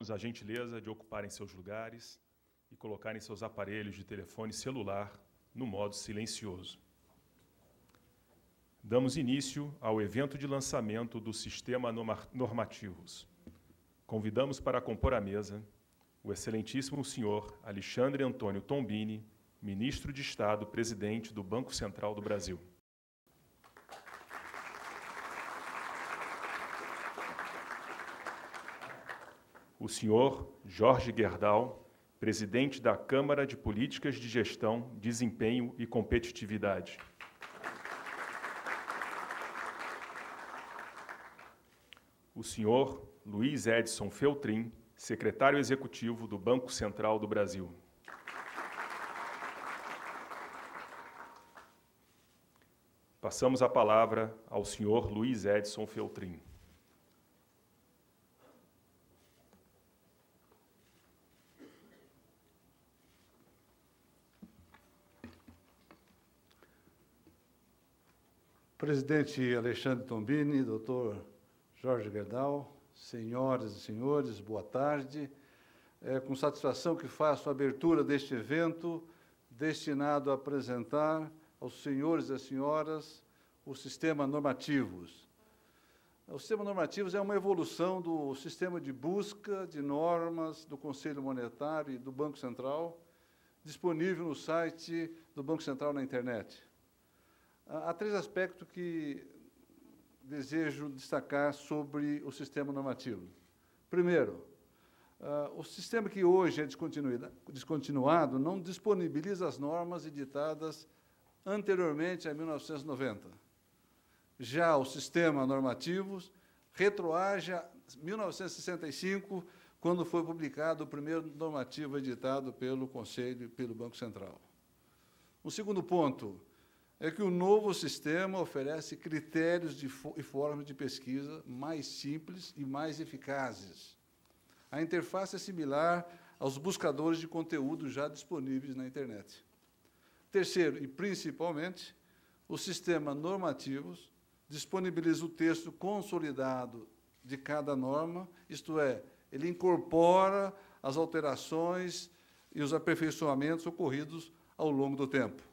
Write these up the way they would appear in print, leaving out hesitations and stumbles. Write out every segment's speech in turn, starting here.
A gentileza de ocuparem seus lugares e colocarem seus aparelhos de telefone celular no modo silencioso. Damos início ao evento de lançamento do Sistema Normativos. Convidamos para compor a mesa o excelentíssimo senhor Alexandre Antônio Tombini, ministro de Estado, presidente do Banco Central do Brasil. O senhor Jorge Gerdau, presidente da Câmara de Políticas de Gestão, Desempenho e Competitividade. O senhor Luiz Edson Feltrin, secretário executivo do Banco Central do Brasil. Passamos a palavra ao senhor Luiz Edson Feltrin. Presidente Alexandre Tombini, doutor Jorge Gerdau, senhoras e senhores, boa tarde. É com satisfação que faço a abertura deste evento destinado a apresentar aos senhores e às senhoras o Sistema Normativos. O Sistema Normativos é uma evolução do sistema de busca de normas do Conselho Monetário e do Banco Central, disponível no site do Banco Central na internet. Há três aspectos que desejo destacar sobre o sistema normativo. Primeiro, o sistema que hoje é descontinuado não disponibiliza as normas editadas anteriormente a 1990. Já o sistema normativos retroage a 1965, quando foi publicado o primeiro normativo editado pelo Conselho e pelo Banco Central. O segundo ponto é que o novo sistema oferece critérios e formas de pesquisa mais simples e mais eficazes. A interface é similar aos buscadores de conteúdo já disponíveis na internet. Terceiro, e principalmente, o sistema normativos disponibiliza o texto consolidado de cada norma, isto é, ele incorpora as alterações e os aperfeiçoamentos ocorridos ao longo do tempo.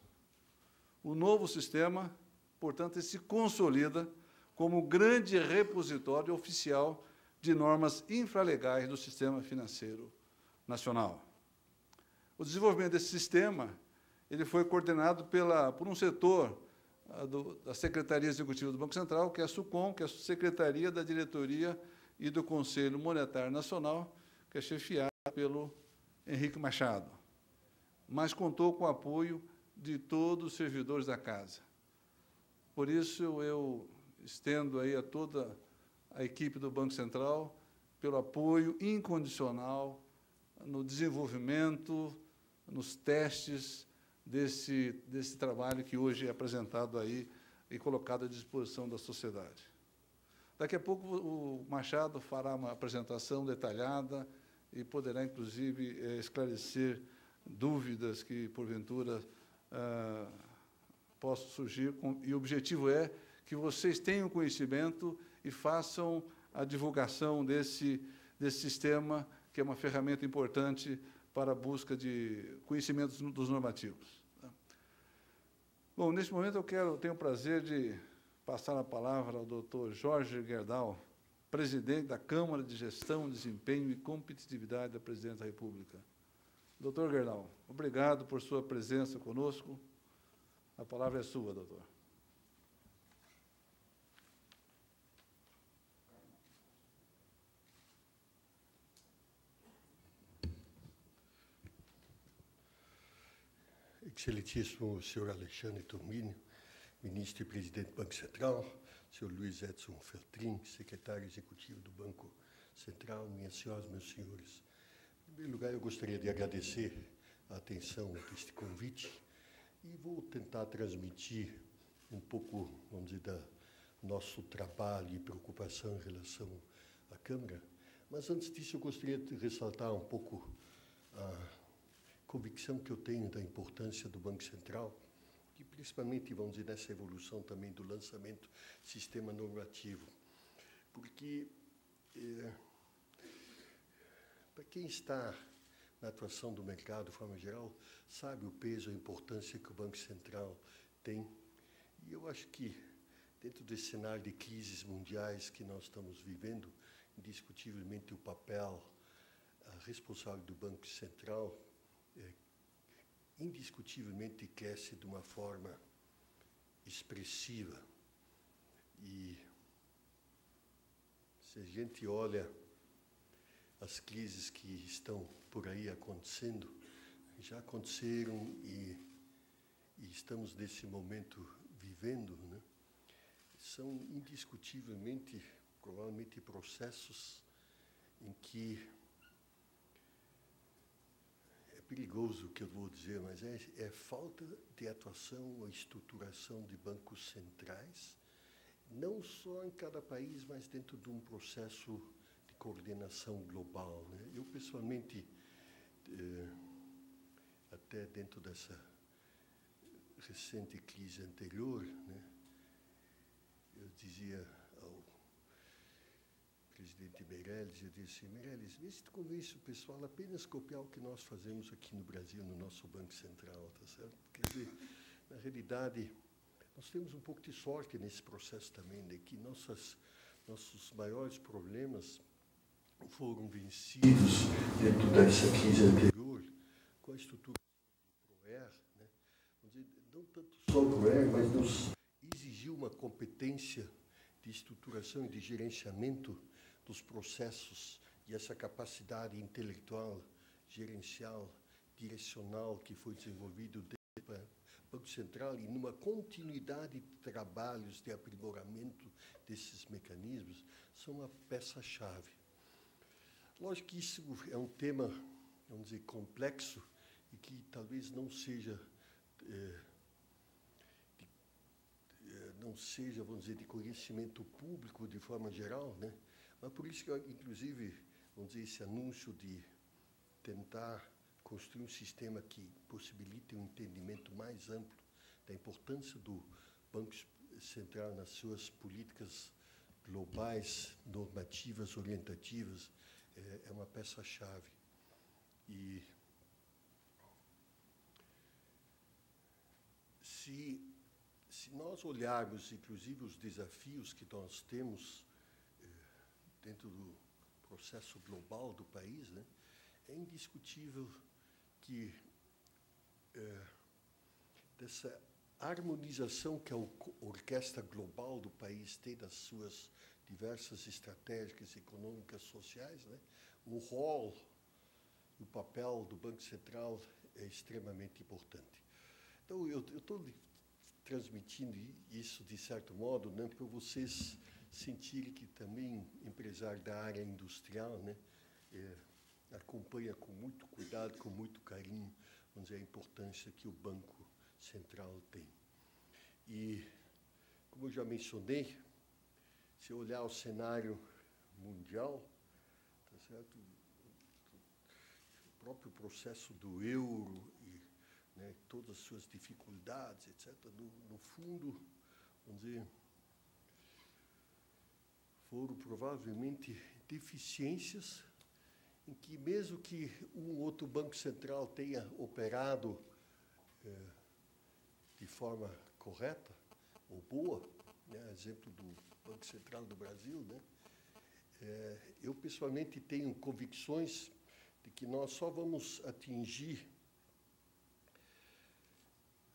O novo sistema, portanto, se consolida como grande repositório oficial de normas infralegais do sistema financeiro nacional. O desenvolvimento desse sistema ele foi coordenado por um setor da Secretaria Executiva do Banco Central, que é a SUCOM, que é a Secretaria da Diretoria e do Conselho Monetário Nacional, que é chefiada pelo Henrique Machado, mas contou com o apoio de todos os servidores da casa. Por isso, eu estendo aí a toda a equipe do Banco Central pelo apoio incondicional no desenvolvimento, nos testes desse trabalho que hoje é apresentado aí e colocado à disposição da sociedade. Daqui a pouco o Machado fará uma apresentação detalhada e poderá, inclusive, esclarecer dúvidas que, porventura, possam surgir, e o objetivo é que vocês tenham conhecimento e façam a divulgação desse sistema, que é uma ferramenta importante para a busca de conhecimentos dos normativos. Bom, neste momento eu tenho o prazer de passar a palavra ao doutor Jorge Gerdau, presidente da Câmara de Gestão, Desempenho e Competitividade da Presidência da República. Doutor Gerdau, obrigado por sua presença conosco. A palavra é sua, doutor. Excelentíssimo senhor Alexandre Tombini, ministro e presidente do Banco Central, senhor Luiz Edson Feltrin, secretário executivo do Banco Central, minhas senhoras, meus senhores. Em primeiro lugar, eu gostaria de agradecer a atenção deste convite e vou tentar transmitir um pouco, vamos dizer, do nosso trabalho e preocupação em relação à Câmara. Mas, antes disso, eu gostaria de ressaltar um pouco a convicção que eu tenho da importância do Banco Central, e principalmente, vamos dizer, dessa evolução também do lançamento do sistema normativo. Porque para quem está na atuação do mercado, de forma geral, sabe o peso, a importância que o Banco Central tem. E eu acho que, dentro desse cenário de crises mundiais que nós estamos vivendo, indiscutivelmente o papel responsável do Banco Central indiscutivelmente cresce de uma forma expressiva. E se a gente olha as crises que estão por aí acontecendo, já aconteceram e estamos nesse momento vivendo, né? São indiscutivelmente, provavelmente, processos em que é perigoso o que eu vou dizer, mas é falta de atuação ou estruturação de bancos centrais, não só em cada país, mas dentro de um processo de coordenação global, né? Eu, pessoalmente, até dentro dessa recente crise anterior, né, eu dizia ao presidente Meirelles, eu disse, Meirelles, vê se tu convence o pessoal a apenas copiar o que nós fazemos aqui no Brasil, no nosso Banco Central, tá certo? Quer dizer, na realidade, nós temos um pouco de sorte nesse processo também, de que nossos maiores problemas foram vencidos dentro dessa crise anterior com a estrutura do PROER, né? Vamos dizer, não tanto só o PROER, mas nos exigiu uma competência de estruturação e de gerenciamento dos processos e essa capacidade intelectual, gerencial, direcional que foi desenvolvido dentro do Banco Central e numa continuidade de trabalhos de aprimoramento desses mecanismos, são uma peça-chave. Lógico que isso é um tema, vamos dizer, complexo e que talvez não seja, vamos dizer, de conhecimento público de forma geral, né? Mas por isso que, inclusive, vamos dizer, esse anúncio de tentar construir um sistema que possibilite um entendimento mais amplo da importância do Banco Central nas suas políticas globais, normativas, orientativas, é uma peça-chave. E se nós olharmos, inclusive, os desafios que nós temos dentro do processo global do país, né, é indiscutível que dessa harmonização que a orquestra global do país tem das suas diversas estratégias econômicas, sociais, né, o rol, o papel do Banco Central é extremamente importante. Então, eu estou transmitindo isso, de certo modo, né, para vocês sentirem que também, empresário da área industrial, né, acompanha com muito cuidado, com muito carinho, vamos dizer, a importância que o Banco Central tem. E, como eu já mencionei, se eu olhar o cenário mundial, tá certo? O próprio processo do euro e, né, todas as suas dificuldades, etc., no fundo, vamos dizer, foram provavelmente deficiências em que, mesmo que um outro banco central tenha operado de forma correta ou boa, né, exemplo do Banco Central do Brasil, né, eu pessoalmente tenho convicções de que nós só vamos atingir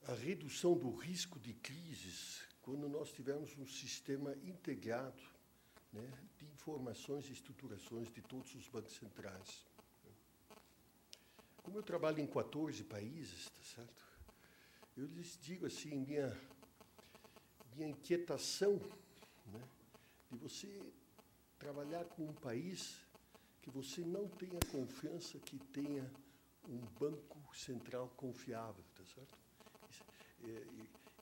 a redução do risco de crises quando nós tivermos um sistema integrado, né, de informações e estruturações de todos os bancos centrais. Como eu trabalho em 14 países, tá certo? Eu lhes digo assim, minha inquietação, né, de você trabalhar com um país que você não tenha confiança que tenha um banco central confiável, tá certo?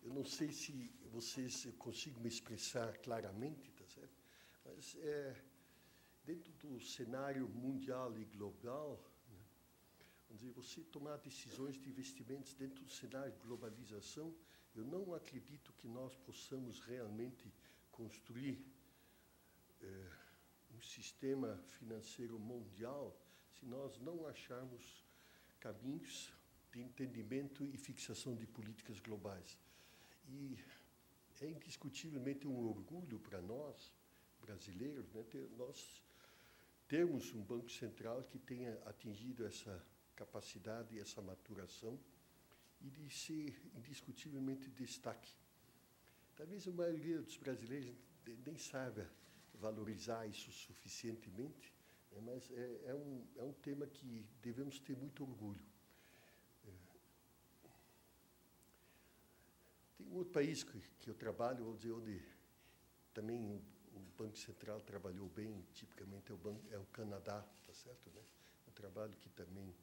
Eu não sei se vocês consigam me expressar claramente, tá certo? Mas dentro do cenário mundial e global, né, vamos dizer, você tomar decisões de investimentos dentro do cenário de globalização, eu não acredito que nós possamos realmente construir um sistema financeiro mundial se se nós não acharmos caminhos de entendimento e fixação de políticas globais. E é indiscutivelmente um orgulho para nós, brasileiros, né, nós termos um Banco Central que tenha atingido essa capacidade e essa maturação e de ser indiscutivelmente destaque. Talvez a maioria dos brasileiros nem saiba valorizar isso suficientemente, né, mas é um tema que devemos ter muito orgulho. Tem um outro país que eu trabalho, vou dizer, onde também o Banco Central trabalhou bem, tipicamente é o Canadá, tá certo, né? É um trabalho que também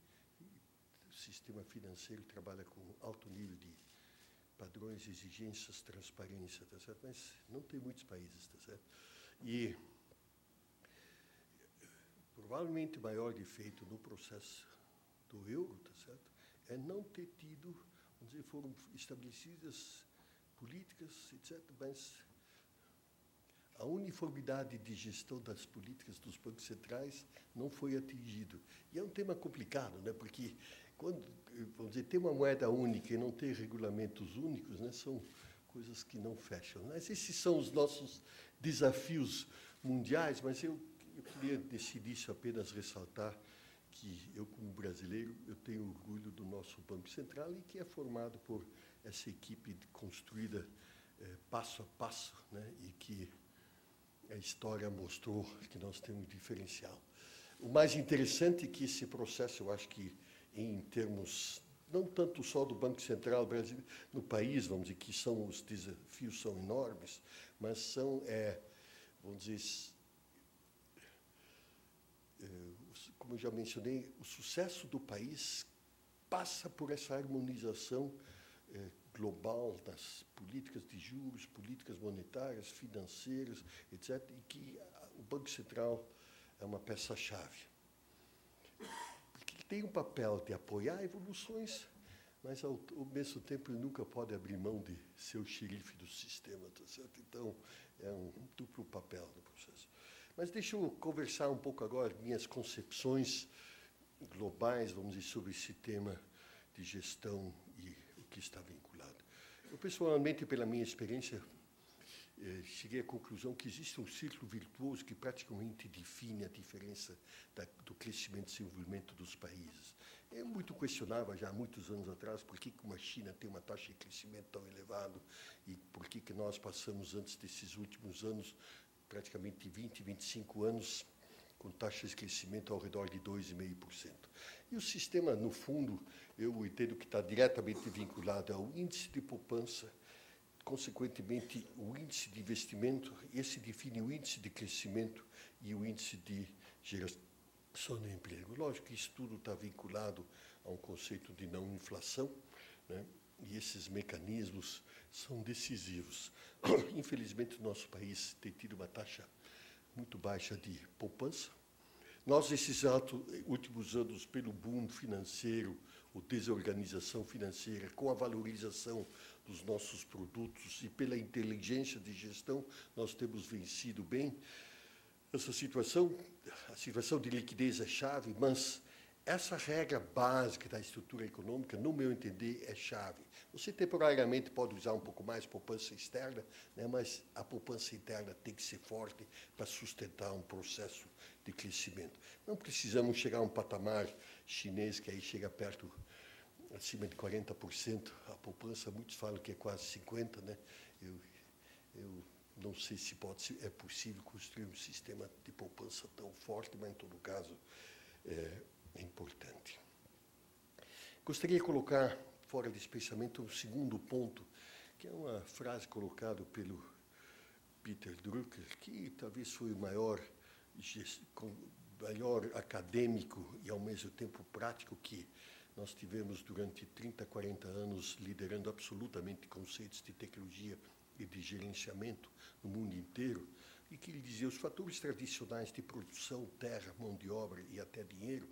o sistema financeiro trabalha com alto nível de padrões, exigências, transparência, tá certo? Mas não tem muitos países, tá certo? E provavelmente o maior defeito no processo do euro, tá certo, é não ter tido, vamos dizer, foram estabelecidas políticas, etc., mas a uniformidade de gestão das políticas dos bancos centrais não foi atingido. E é um tema complicado, né? Porque quando, vamos dizer, ter uma moeda única e não ter regulamentos únicos, né, são coisas que não fecham. Mas esses são os nossos desafios mundiais, mas eu queria decidir isso apenas ressaltar que eu, como brasileiro, eu tenho orgulho do nosso Banco Central e que é formado por essa equipe construída passo a passo, né, e que a história mostrou que nós temos um diferencial. O mais interessante é que esse processo, eu acho que em termos, não tanto só do Banco Central brasileiro, no país, vamos dizer, que os desafios são enormes, mas são, vamos dizer, como eu já mencionei, o sucesso do país passa por essa harmonização global das políticas de juros, políticas monetárias, financeiras, etc., e que o Banco Central é uma peça-chave. Porque ele tem um papel de apoiar evoluções, mas, ao mesmo tempo, ele nunca pode abrir mão de ser o xerife do sistema, tá certo? Então, é um duplo papel no processo. Mas deixa eu conversar um pouco agora minhas concepções globais, vamos dizer, sobre esse tema de gestão e o que está vinculado. Eu, pessoalmente, pela minha experiência, cheguei à conclusão que existe um círculo virtuoso que praticamente define a diferença do crescimento e desenvolvimento dos países. É muito questionável, já há muitos anos atrás, por que uma China tem uma taxa de crescimento tão elevada e por que nós passamos, antes desses últimos anos, praticamente 20, 25 anos, com taxas de crescimento ao redor de 2,5%. E o sistema, no fundo, eu entendo que está diretamente vinculado ao índice de poupança, consequentemente, o índice de investimento, esse define o índice de crescimento e o índice de geração de emprego. Lógico que isso tudo está vinculado a um conceito de não inflação, né? E esses mecanismos são decisivos. Infelizmente, o nosso país tem tido uma taxa muito baixa de poupança. Nós, nesses últimos anos, pelo boom financeiro, ou desorganização financeira, com a valorização dos nossos produtos e pela inteligência de gestão, nós temos vencido bem essa situação. A situação de liquidez é chave, mas essa regra básica da estrutura econômica, no meu entender, é chave. Você temporariamente pode usar um pouco mais poupança externa, né, mas a poupança interna tem que ser forte para sustentar um processo de crescimento. Não precisamos chegar a um patamar chinês que aí chega perto, acima de 40%. A poupança, muitos falam que é quase 50%, né? Eu não sei se é possível construir um sistema de poupança tão forte, mas, em todo caso, é importante. Gostaria de colocar fora desse pensamento um segundo ponto, que é uma frase colocada pelo Peter Drucker, que talvez foi o maior acadêmico e, ao mesmo tempo, prático que nós tivemos durante 30, 40 anos liderando absolutamente conceitos de tecnologia e de gerenciamento no mundo inteiro, e que ele dizia os fatores tradicionais de produção, terra, mão de obra e até dinheiro,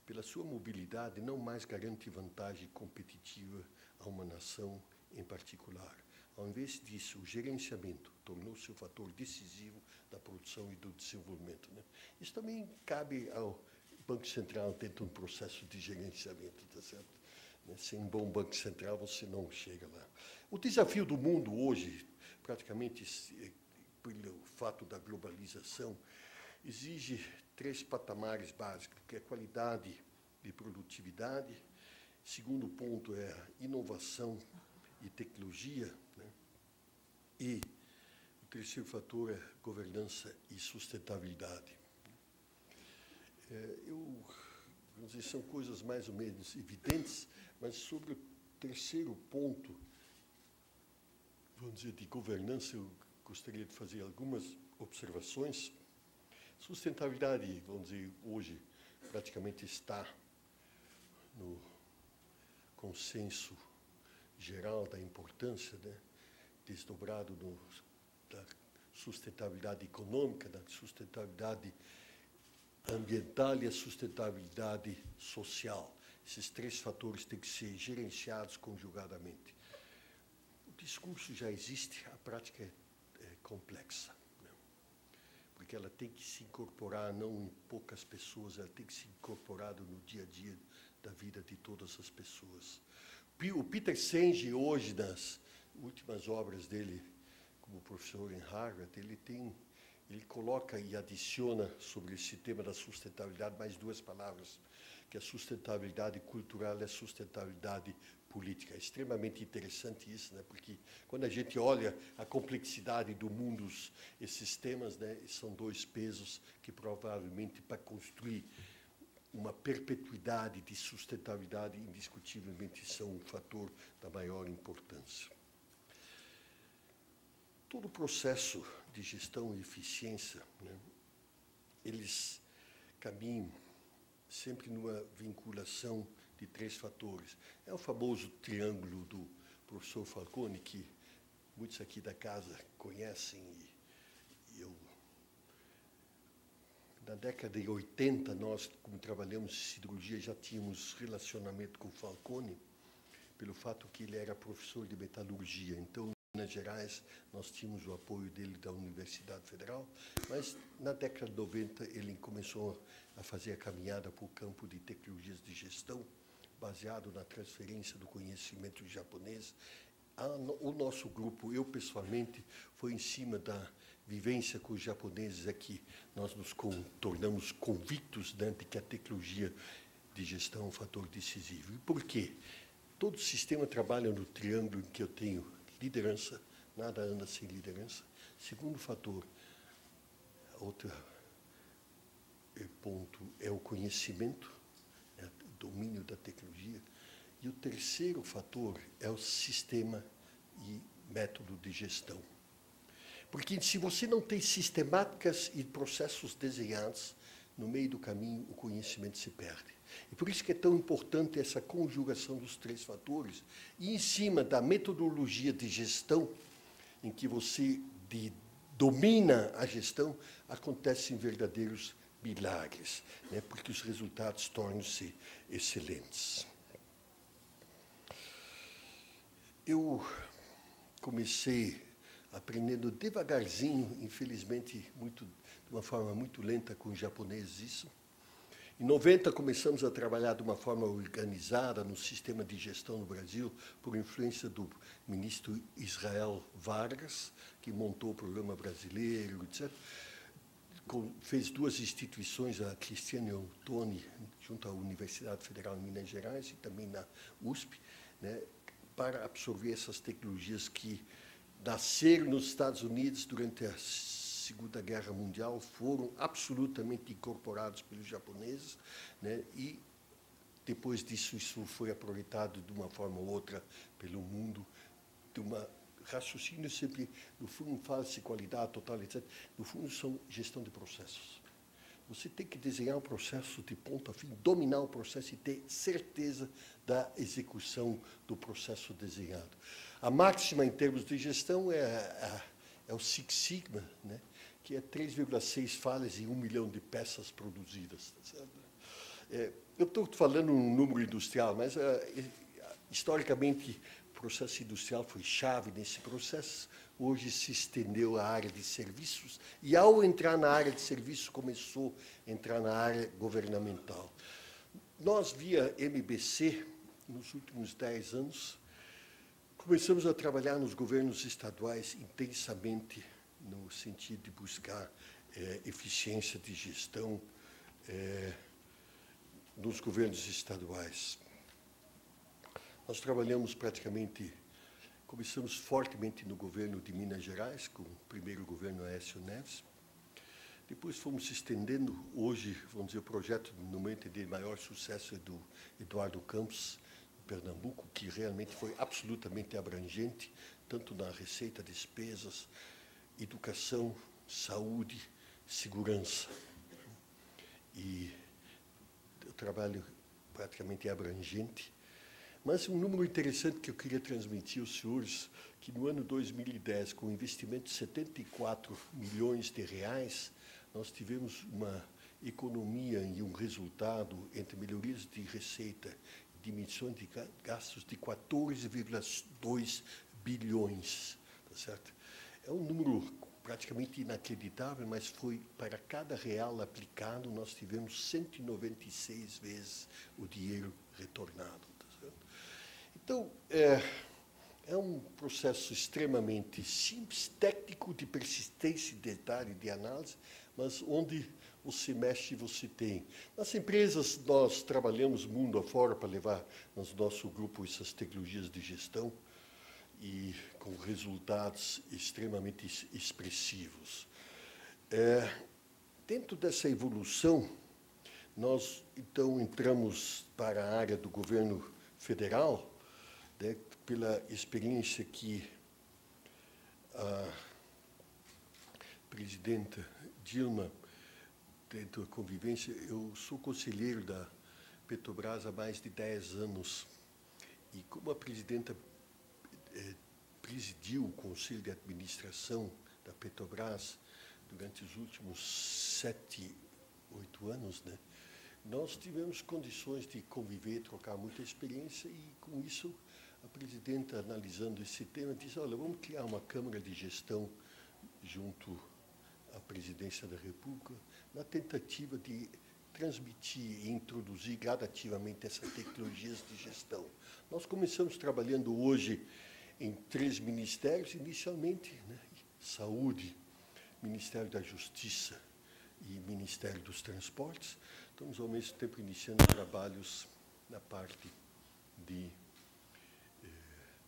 pela sua mobilidade, não mais garante vantagem competitiva a uma nação em particular. Ao invés disso, o gerenciamento tornou-se o fator decisivo da produção e do desenvolvimento, né? Isso também cabe ao Banco Central dentro de um processo de gerenciamento, tá certo? Sem um bom Banco Central, você não chega lá. O desafio do mundo hoje, praticamente pelo fato da globalização, exige 3 patamares básicos, que é qualidade e produtividade. Segundo ponto é inovação e tecnologia, né? E o terceiro fator é governança e sustentabilidade. Vamos dizer, são coisas mais ou menos evidentes, mas sobre o terceiro ponto, vamos dizer, de governança, eu gostaria de fazer algumas observações. Sustentabilidade, vamos dizer, hoje praticamente está no consenso geral da importância, né, desdobrado da sustentabilidade econômica, da sustentabilidade ambiental e a sustentabilidade social. Esses 3 fatores têm que ser gerenciados conjugadamente. O discurso já existe, a prática é complexa, né? Porque ela tem que se incorporar não em poucas pessoas, ela tem que se incorporar no dia a dia da vida de todas as pessoas. O Peter Senge, hoje, nas últimas obras dele como professor em Harvard, ele coloca e adiciona sobre esse tema da sustentabilidade mais 2 palavras, que é a sustentabilidade cultural e a sustentabilidade política. É extremamente interessante isso, né? Porque quando a gente olha a complexidade do mundo, esses temas, né, são 2 pesos que provavelmente para construir uma perpetuidade de sustentabilidade indiscutivelmente são um fator da maior importância. Todo o processo de gestão e eficiência, né, eles caminham sempre numa vinculação de 3 fatores. É o famoso triângulo do professor Falcone, que muitos aqui da casa conhecem, e eu... Na década de 80, nós, como trabalhamos em siderurgia, já tínhamos relacionamento com o Falcone, pelo fato que ele era professor de metalurgia. Então, em Minas Gerais, nós tínhamos o apoio dele da Universidade Federal, mas na década de 90 ele começou a fazer a caminhada para o campo de tecnologias de gestão, baseado na transferência do conhecimento japonês. O nosso grupo, eu pessoalmente, foi em cima da vivência com os japoneses aqui. Nós nos tornamos convictos, né, de que a tecnologia de gestão é um fator decisivo. E por quê? Todo sistema trabalha no triângulo em que eu tenho liderança, nada anda sem liderança. Segundo fator, outro ponto é o conhecimento, né, o domínio da tecnologia. E o terceiro fator é o sistema e método de gestão. Porque se você não tem sistemáticas e processos desenhados, no meio do caminho o conhecimento se perde. E por isso que é tão importante essa conjugação dos 3 fatores. E em cima da metodologia de gestão, em que você domina a gestão, acontecem verdadeiros milagres, né? Porque os resultados tornam-se excelentes. Eu comecei aprendendo devagarzinho, infelizmente, de uma forma muito lenta com os japoneses isso. Em 90, começamos a trabalhar de uma forma organizada no sistema de gestão no Brasil, por influência do ministro Israel Vargas, que montou o programa brasileiro, etc. Fez 2 instituições, a Cristiane Ottoni, junto à Universidade Federal de Minas Gerais, e também na USP, né, para absorver essas tecnologias que nasceram nos Estados Unidos durante a Segunda Guerra Mundial, foram absolutamente incorporados pelos japoneses, né, e depois disso isso foi aproveitado de uma forma ou outra pelo mundo, de uma raciocínio sempre, no fundo, fala-se qualidade total, etc. No fundo, são gestão de processos. Você tem que desenhar o processo de ponta a fim, dominar o processo e ter certeza da execução do processo desenhado. A máxima em termos de gestão é o Six Sigma, né, que é 3,6 falhas em 1 milhão de peças produzidas. Eu estou falando um número industrial, mas historicamente o processo industrial foi chave nesse processo. hoje se estendeu à área de serviços e, ao entrar na área de serviços, começou a entrar na área governamental. Nós, via MBC, nos últimos 10 anos, começamos a trabalhar nos governos estaduais intensamente no sentido de buscar eficiência de gestão nos governos estaduais. Nós trabalhamos praticamente, começamos fortemente no governo de Minas Gerais, com o primeiro governo Aécio Neves. Depois fomos se estendendo. Hoje, vamos dizer, o projeto, no meu entender, de maior sucesso é do Eduardo Campos, Pernambuco, que realmente foi absolutamente abrangente, tanto na receita, despesas, educação, saúde, segurança. E o trabalho praticamente é abrangente. Mas um número interessante que eu queria transmitir aos senhores, que no ano 2010, com um investimento de 74 milhões de reais, nós tivemos uma economia e um resultado entre melhorias de receita e diminuição de gastos de 14,2 bilhões. Tá certo? É um número praticamente inacreditável, mas foi para cada real aplicado, nós tivemos 196 vezes o dinheiro retornado. Tá certo? Então, é um processo extremamente simples, técnico, de persistência, de detalhe, de análise, mas onde você mexe, você tem. Nas empresas, nós trabalhamos mundo afora para levar no nosso grupo essas tecnologias de gestão e com resultados extremamente expressivos. Dentro dessa evolução, nós, então, entramos para a área do governo federal, né, pela experiência que a presidenta Dilma, dentro da convivência, eu sou conselheiro da Petrobras há mais de 10 anos, e como a presidenta presidiu o Conselho de Administração da Petrobras durante os últimos 7, 8 anos, né, nós tivemos condições de conviver, trocar muita experiência, e com isso a presidenta, analisando esse tema, disse: olha, vamos criar uma Câmara de Gestão junto à Presidência da República, na tentativa de transmitir e introduzir gradativamente essas tecnologias de gestão. Nós começamos trabalhando hoje em 3 ministérios, inicialmente, né, Saúde, Ministério da Justiça e Ministério dos Transportes. Estamos, ao mesmo tempo, iniciando trabalhos na parte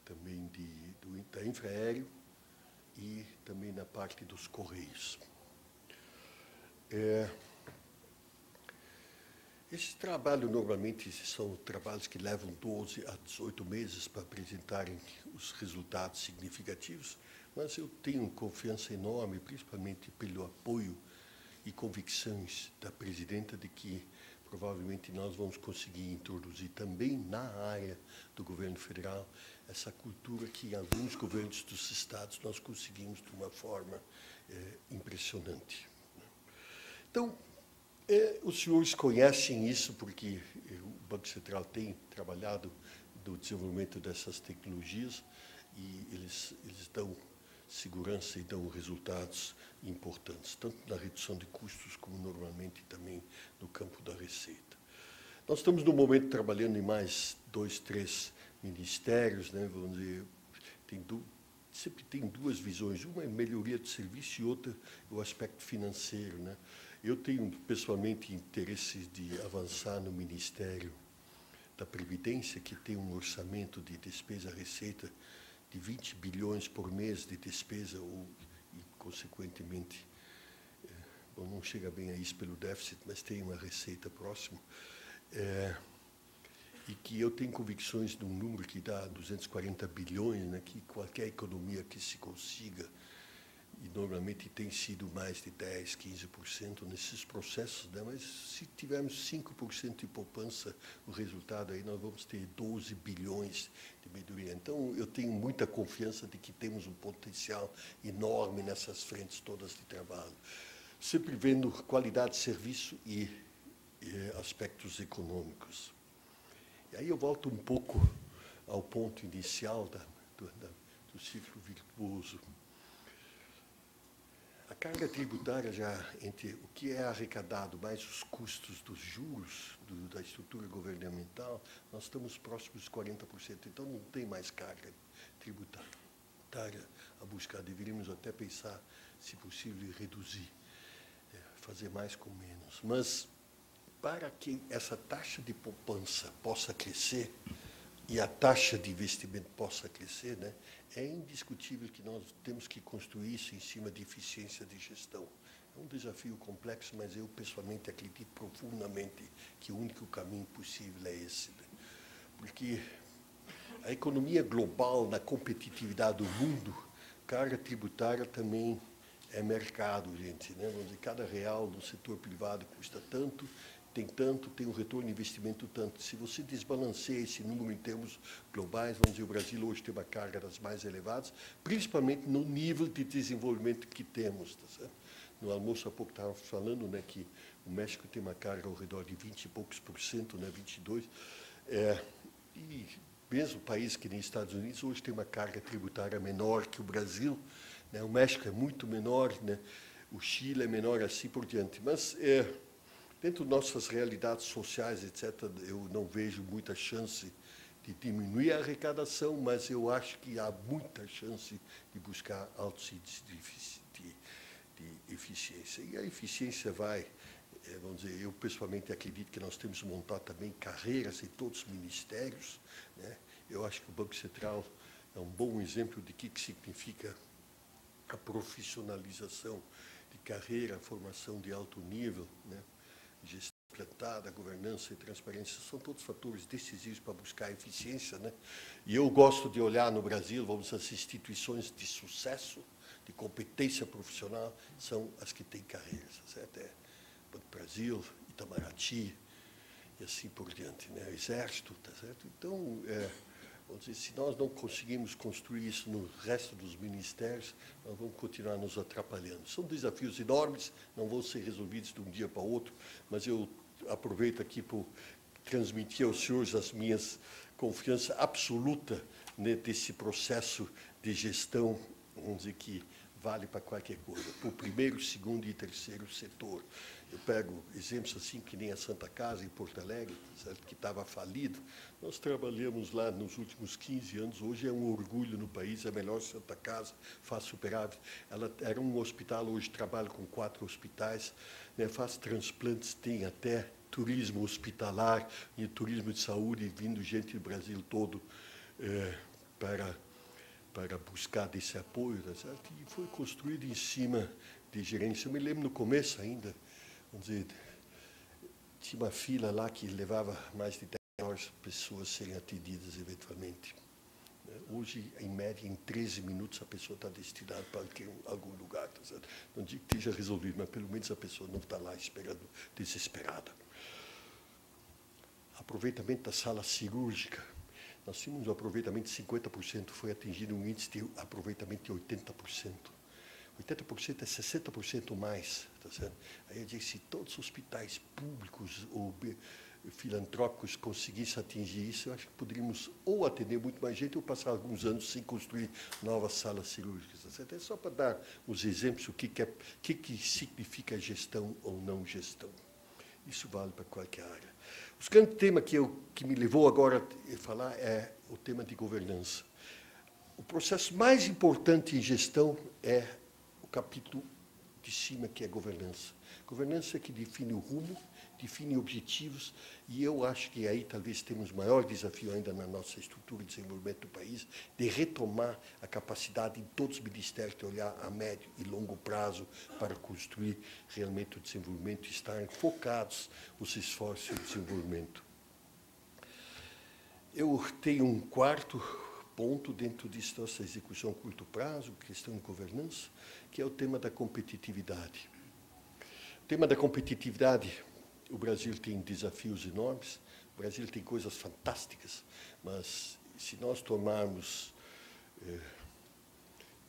também da infraéreo e também na parte dos Correios. Esse trabalho, normalmente, são trabalhos que levam 12 a 18 meses para apresentarem os resultados significativos, mas eu tenho confiança enorme, principalmente pelo apoio e convicções da presidenta, de que provavelmente nós vamos conseguir introduzir também na área do governo federal essa cultura que em alguns governos dos estados nós conseguimos de uma forma impressionante. Então, os senhores conhecem isso porque o Banco Central tem trabalhado no desenvolvimento dessas tecnologias e eles dão segurança e dão resultados importantes, tanto na redução de custos como normalmente também no campo da receita. Nós estamos, no momento, trabalhando em mais 2, 3 ministérios, né, vamos dizer, sempre tem 2 visões, uma é melhoria de serviço e outra é o aspecto financeiro, né. Eu tenho, pessoalmente, interesse de avançar no Ministério da Previdência, que tem um orçamento de despesa-receita de 20 bilhões por mês de despesa, e, consequentemente, bom, não chega bem a isso pelo déficit, mas tem uma receita próxima, e que eu tenho convicções de um número que dá 240 bilhões, né, que qualquer economia que se consiga, e normalmente tem sido mais de 10%, 15% nesses processos, né? Mas se tivermos 5% de poupança, o resultado aí nós vamos ter 12 bilhões de melhoria. Então, eu tenho muita confiança de que temos um potencial enorme nessas frentes todas de trabalho, sempre vendo qualidade de serviço e aspectos econômicos. E aí eu volto um pouco ao ponto inicial do ciclo virtuoso. A carga tributária, já entre o que é arrecadado mais os custos dos juros da estrutura governamental, nós estamos próximos de 40%. Então, não tem mais carga tributária a buscar. Deveríamos até pensar, se possível, reduzir, fazer mais com menos. Mas, para que essa taxa de poupança possa crescer e a taxa de investimento possa crescer, né, é indiscutível que nós temos que construir isso em cima de eficiência de gestão. É um desafio complexo, mas eu, pessoalmente, acredito profundamente que o único caminho possível é esse. Né? Porque a economia global, na competitividade do mundo, carga tributária também é mercado, gente. Né? Vamos dizer, cada real no setor privado custa tanto, tem um retorno de investimento tanto. Se você desbalanceia esse número em termos globais, vamos dizer, o Brasil hoje tem uma carga das mais elevadas, principalmente no nível de desenvolvimento que temos. Tá certo? No almoço há pouco estava falando, né, que o México tem uma carga ao redor de 20 e poucos %, né, 22%, e mesmo países que nem Estados Unidos hoje tem uma carga tributária menor que o Brasil, né, o México é muito menor, né, o Chile é menor, assim por diante. Mas dentro de nossas realidades sociais, etc., eu não vejo muita chance de diminuir a arrecadação, mas eu acho que há muita chance de buscar altos índices de eficiência. E a eficiência vai, vamos dizer, eu pessoalmente acredito que nós temos que montar também carreiras em todos os ministérios. Né? Eu acho que o Banco Central é um bom exemplo de que significa a profissionalização de carreira, a formação de alto nível, né? Gestão plantada, governança e transparência, são todos fatores decisivos para buscar eficiência. Né? E eu gosto de olhar no Brasil, vamos dizer, as instituições de sucesso, de competência profissional, são as que têm carreiras. Certo? Banco do Brasil, Itamaraty, e assim por diante. Né? Exército, tá certo? Então, vamos dizer, se nós não conseguimos construir isso no resto dos ministérios, nós vamos continuar nos atrapalhando. São desafios enormes, não vão ser resolvidos de um dia para o outro, mas eu aproveito aqui para transmitir aos senhores as minhas confiança absoluta, né, desse processo de gestão, vamos dizer, que vale para qualquer coisa, para o primeiro, segundo e terceiro setor. Eu pego exemplos assim, que nem a Santa Casa, em Porto Alegre, certo? Que estava falido. Nós trabalhamos lá nos últimos 15 anos, hoje é um orgulho no país, é a melhor Santa Casa, faz superávit. Ela era um hospital, hoje trabalha com 4 hospitais, né? Faz transplantes, tem até turismo hospitalar e turismo de saúde, vindo gente do Brasil todo para buscar desse apoio, tá certo? E foi construído em cima de gerência. Eu me lembro no começo ainda, vamos dizer, tinha uma fila lá que levava mais de 10 horas para pessoas serem atendidas eventualmente. Hoje, em média, em 13 minutos, a pessoa está destinada para algum lugar. Tá certo? Não digo que esteja resolvido, mas pelo menos a pessoa não está lá esperando, desesperada. Aproveitamento da sala cirúrgica. Nós tínhamos um aproveitamento de 50%, foi atingido um índice de aproveitamento de 80%. 80% é 60% mais. Tá certo? Aí eu disse, se todos os hospitais públicos ou filantrópicos conseguissem atingir isso, eu acho que poderíamos ou atender muito mais gente ou passar alguns anos sem construir novas salas cirúrgicas. Tá certo? É só para dar os exemplos, o que significa gestão ou não gestão. Isso vale para qualquer área. O grande tema que me levou agora a falar é o tema de governança. O processo mais importante em gestão é o capítulo de cima, que é governança. Governança é que define o rumo, define objetivos, e eu acho que aí talvez temos o maior desafio ainda na nossa estrutura de desenvolvimento do país, de retomar a capacidade em todos os ministérios de olhar a médio e longo prazo para construir realmente o desenvolvimento e estarem focados os esforços de desenvolvimento. Eu tenho um quarto ponto dentro disso, nossa execução a curto prazo, questão de governança, que é o tema da competitividade. O tema da competitividade, o Brasil tem desafios enormes, o Brasil tem coisas fantásticas, mas se nós tomarmos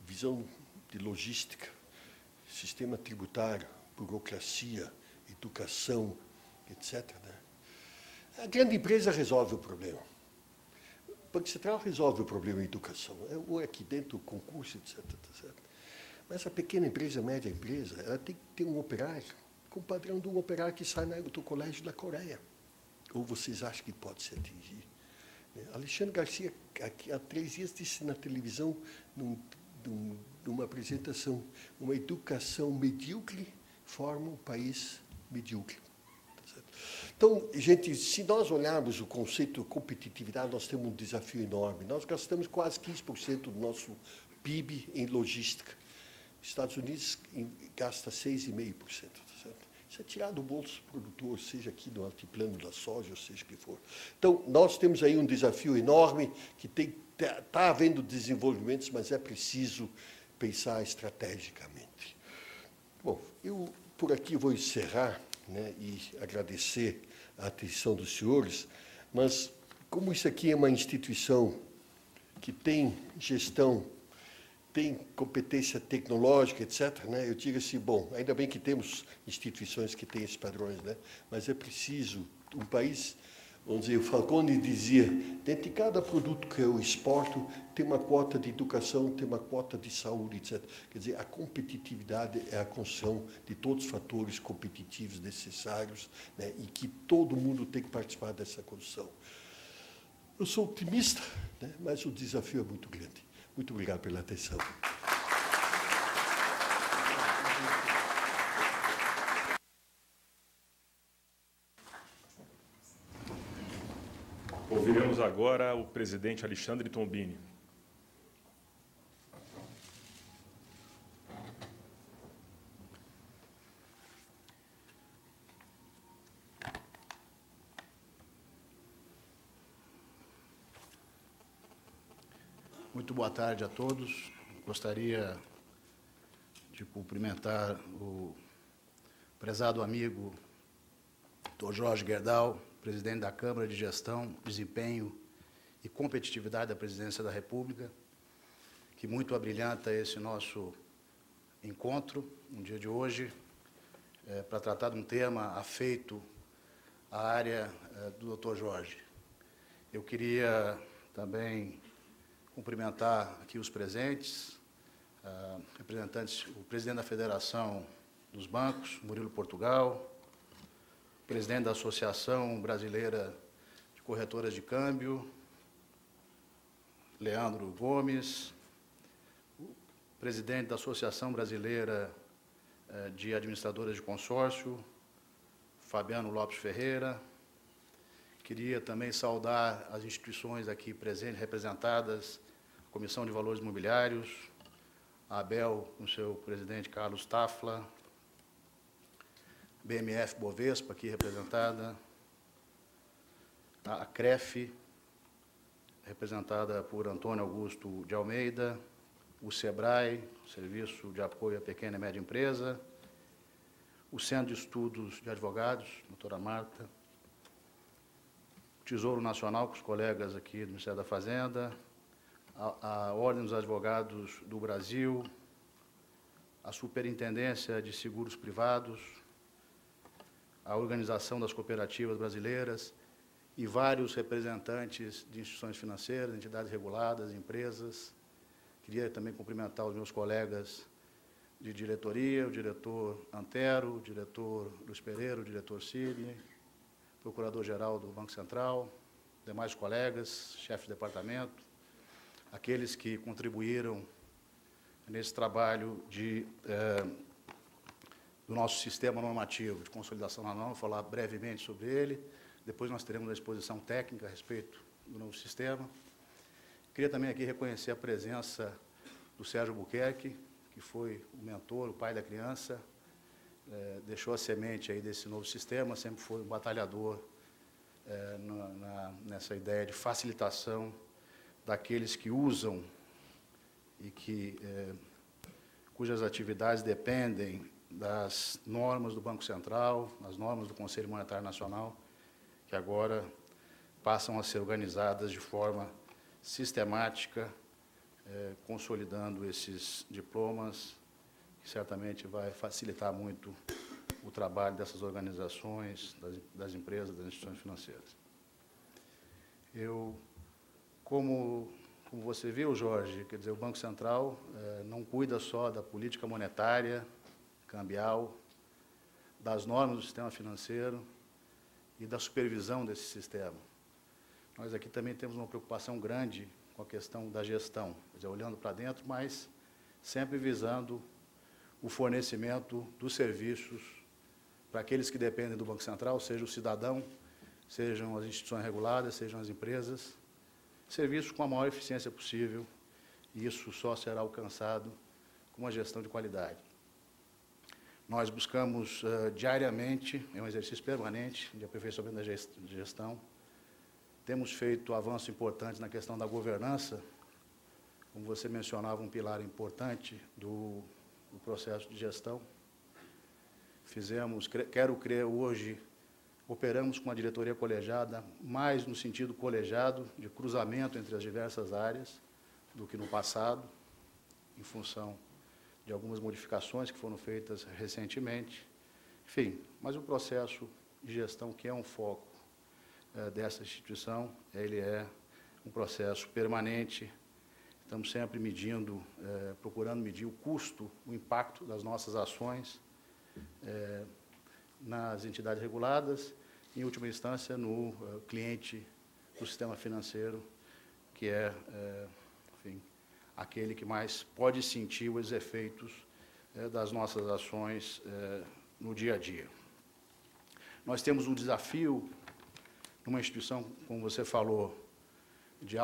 visão de logística, sistema tributário, burocracia, educação, etc., né? A grande empresa resolve o problema. O Banco Central resolve o problema da educação, ou é aqui dentro, o concurso, etc., tá certo? Mas a pequena empresa, a média empresa, ela tem que ter um operário com o padrão de um operário que sai do colégio da Coreia. Ou vocês acham que pode se atingir? Alexandre Garcia, aqui, há 3 dias, disse na televisão, numa apresentação, uma educação medíocre forma um país medíocre. Então, gente, se nós olharmos o conceito de competitividade, nós temos um desafio enorme. Nós gastamos quase 15% do nosso PIB em logística. Os Estados Unidos gasta 6,5%. Isso é tirar do bolso do produtor, seja aqui no altiplano da soja, ou seja o que for. Então, nós temos aí um desafio enorme, que está havendo desenvolvimentos, mas é preciso pensar estrategicamente. Bom, eu por aqui vou encerrar, né, e agradecer a atenção dos senhores, mas como isso aqui é uma instituição que tem gestão, tem competência tecnológica, etc., né, eu digo assim, bom, ainda bem que temos instituições que têm esses padrões, né, mas é preciso um país, vamos dizer, o Falcone dizia, dentro de cada produto que eu exporto, tem uma quota de educação, tem uma quota de saúde, etc. Quer dizer, a competitividade é a construção de todos os fatores competitivos necessários, né, e que todo mundo tem que participar dessa construção. Eu sou otimista, né, mas o desafio é muito grande. Muito obrigado pela atenção. Ouviremos agora o presidente Alexandre Tombini. Muito boa tarde a todos. Gostaria de cumprimentar o prezado amigo Dr. Jorge Gerdau, presidente da Câmara de Gestão, Desempenho e Competitividade da Presidência da República, que muito abrilhanta esse nosso encontro, no dia de hoje, para tratar de um tema afeito à área do Dr. Jorge. Eu queria também cumprimentar aqui os presentes, representantes, o presidente da Federação dos Bancos, Murilo Portugal, o presidente da Associação Brasileira de Corretoras de Câmbio, Leandro Gomes, o presidente da Associação Brasileira de Administradoras de Consórcio, Fabiano Lopes Ferreira. Queria também saudar as instituições aqui presentes, representadas, a Comissão de Valores Imobiliários, a ABEL, com seu presidente Carlos Tafla, BMF Bovespa, aqui representada, a CREF, representada por Antônio Augusto de Almeida, o SEBRAE, Serviço de Apoio à Pequena e Média Empresa, o Centro de Estudos de Advogados, doutora Marta, Tesouro Nacional, com os colegas aqui do Ministério da Fazenda, a Ordem dos Advogados do Brasil, a Superintendência de Seguros Privados, a Organização das Cooperativas Brasileiras e vários representantes de instituições financeiras, entidades reguladas, empresas. Queria também cumprimentar os meus colegas de diretoria, o diretor Antero, o diretor Luiz Pereira, o diretor Sidney, Procurador-Geral do Banco Central, demais colegas, chefes de departamento, aqueles que contribuíram nesse trabalho do nosso sistema normativo de consolidação na norma, vou falar brevemente sobre ele, depois nós teremos uma exposição técnica a respeito do novo sistema. Queria também aqui reconhecer a presença do Sérgio Buquerque, que foi o mentor, o pai da criança, deixou a semente aí desse novo sistema, sempre foi um batalhador nessa ideia de facilitação daqueles que usam e cujas atividades dependem das normas do Banco Central, das normas do Conselho Monetário Nacional, que agora passam a ser organizadas de forma sistemática, consolidando esses diplomas, que certamente vai facilitar muito o trabalho dessas organizações, das empresas, das instituições financeiras. Eu, como como você viu, Jorge, quer dizer, o Banco Central não cuida só da política monetária, cambial, das normas do sistema financeiro e da supervisão desse sistema. Nós aqui também temos uma preocupação grande com a questão da gestão, quer dizer, olhando para dentro, mas sempre visando o fornecimento dos serviços para aqueles que dependem do Banco Central, seja o cidadão, sejam as instituições reguladas, sejam as empresas, serviços com a maior eficiência possível, e isso só será alcançado com uma gestão de qualidade. Nós buscamos diariamente, é um exercício permanente de aperfeiçoamento da gestão. Temos feito avanços importantes na questão da governança, como você mencionava, um pilar importante do processo de gestão. Quero crer, hoje, operamos com uma diretoria colegiada, mais no sentido colegiado, de cruzamento entre as diversas áreas, do que no passado, em função de algumas modificações que foram feitas recentemente. Enfim, mas o processo de gestão, que é um foco dessa instituição, ele é um processo permanente. Estamos sempre medindo, procurando medir o custo, o impacto das nossas ações nas entidades reguladas, em última instância, no cliente do sistema financeiro, que é, enfim, aquele que mais pode sentir os efeitos das nossas ações no dia a dia. Nós temos um desafio numa instituição, como você falou, de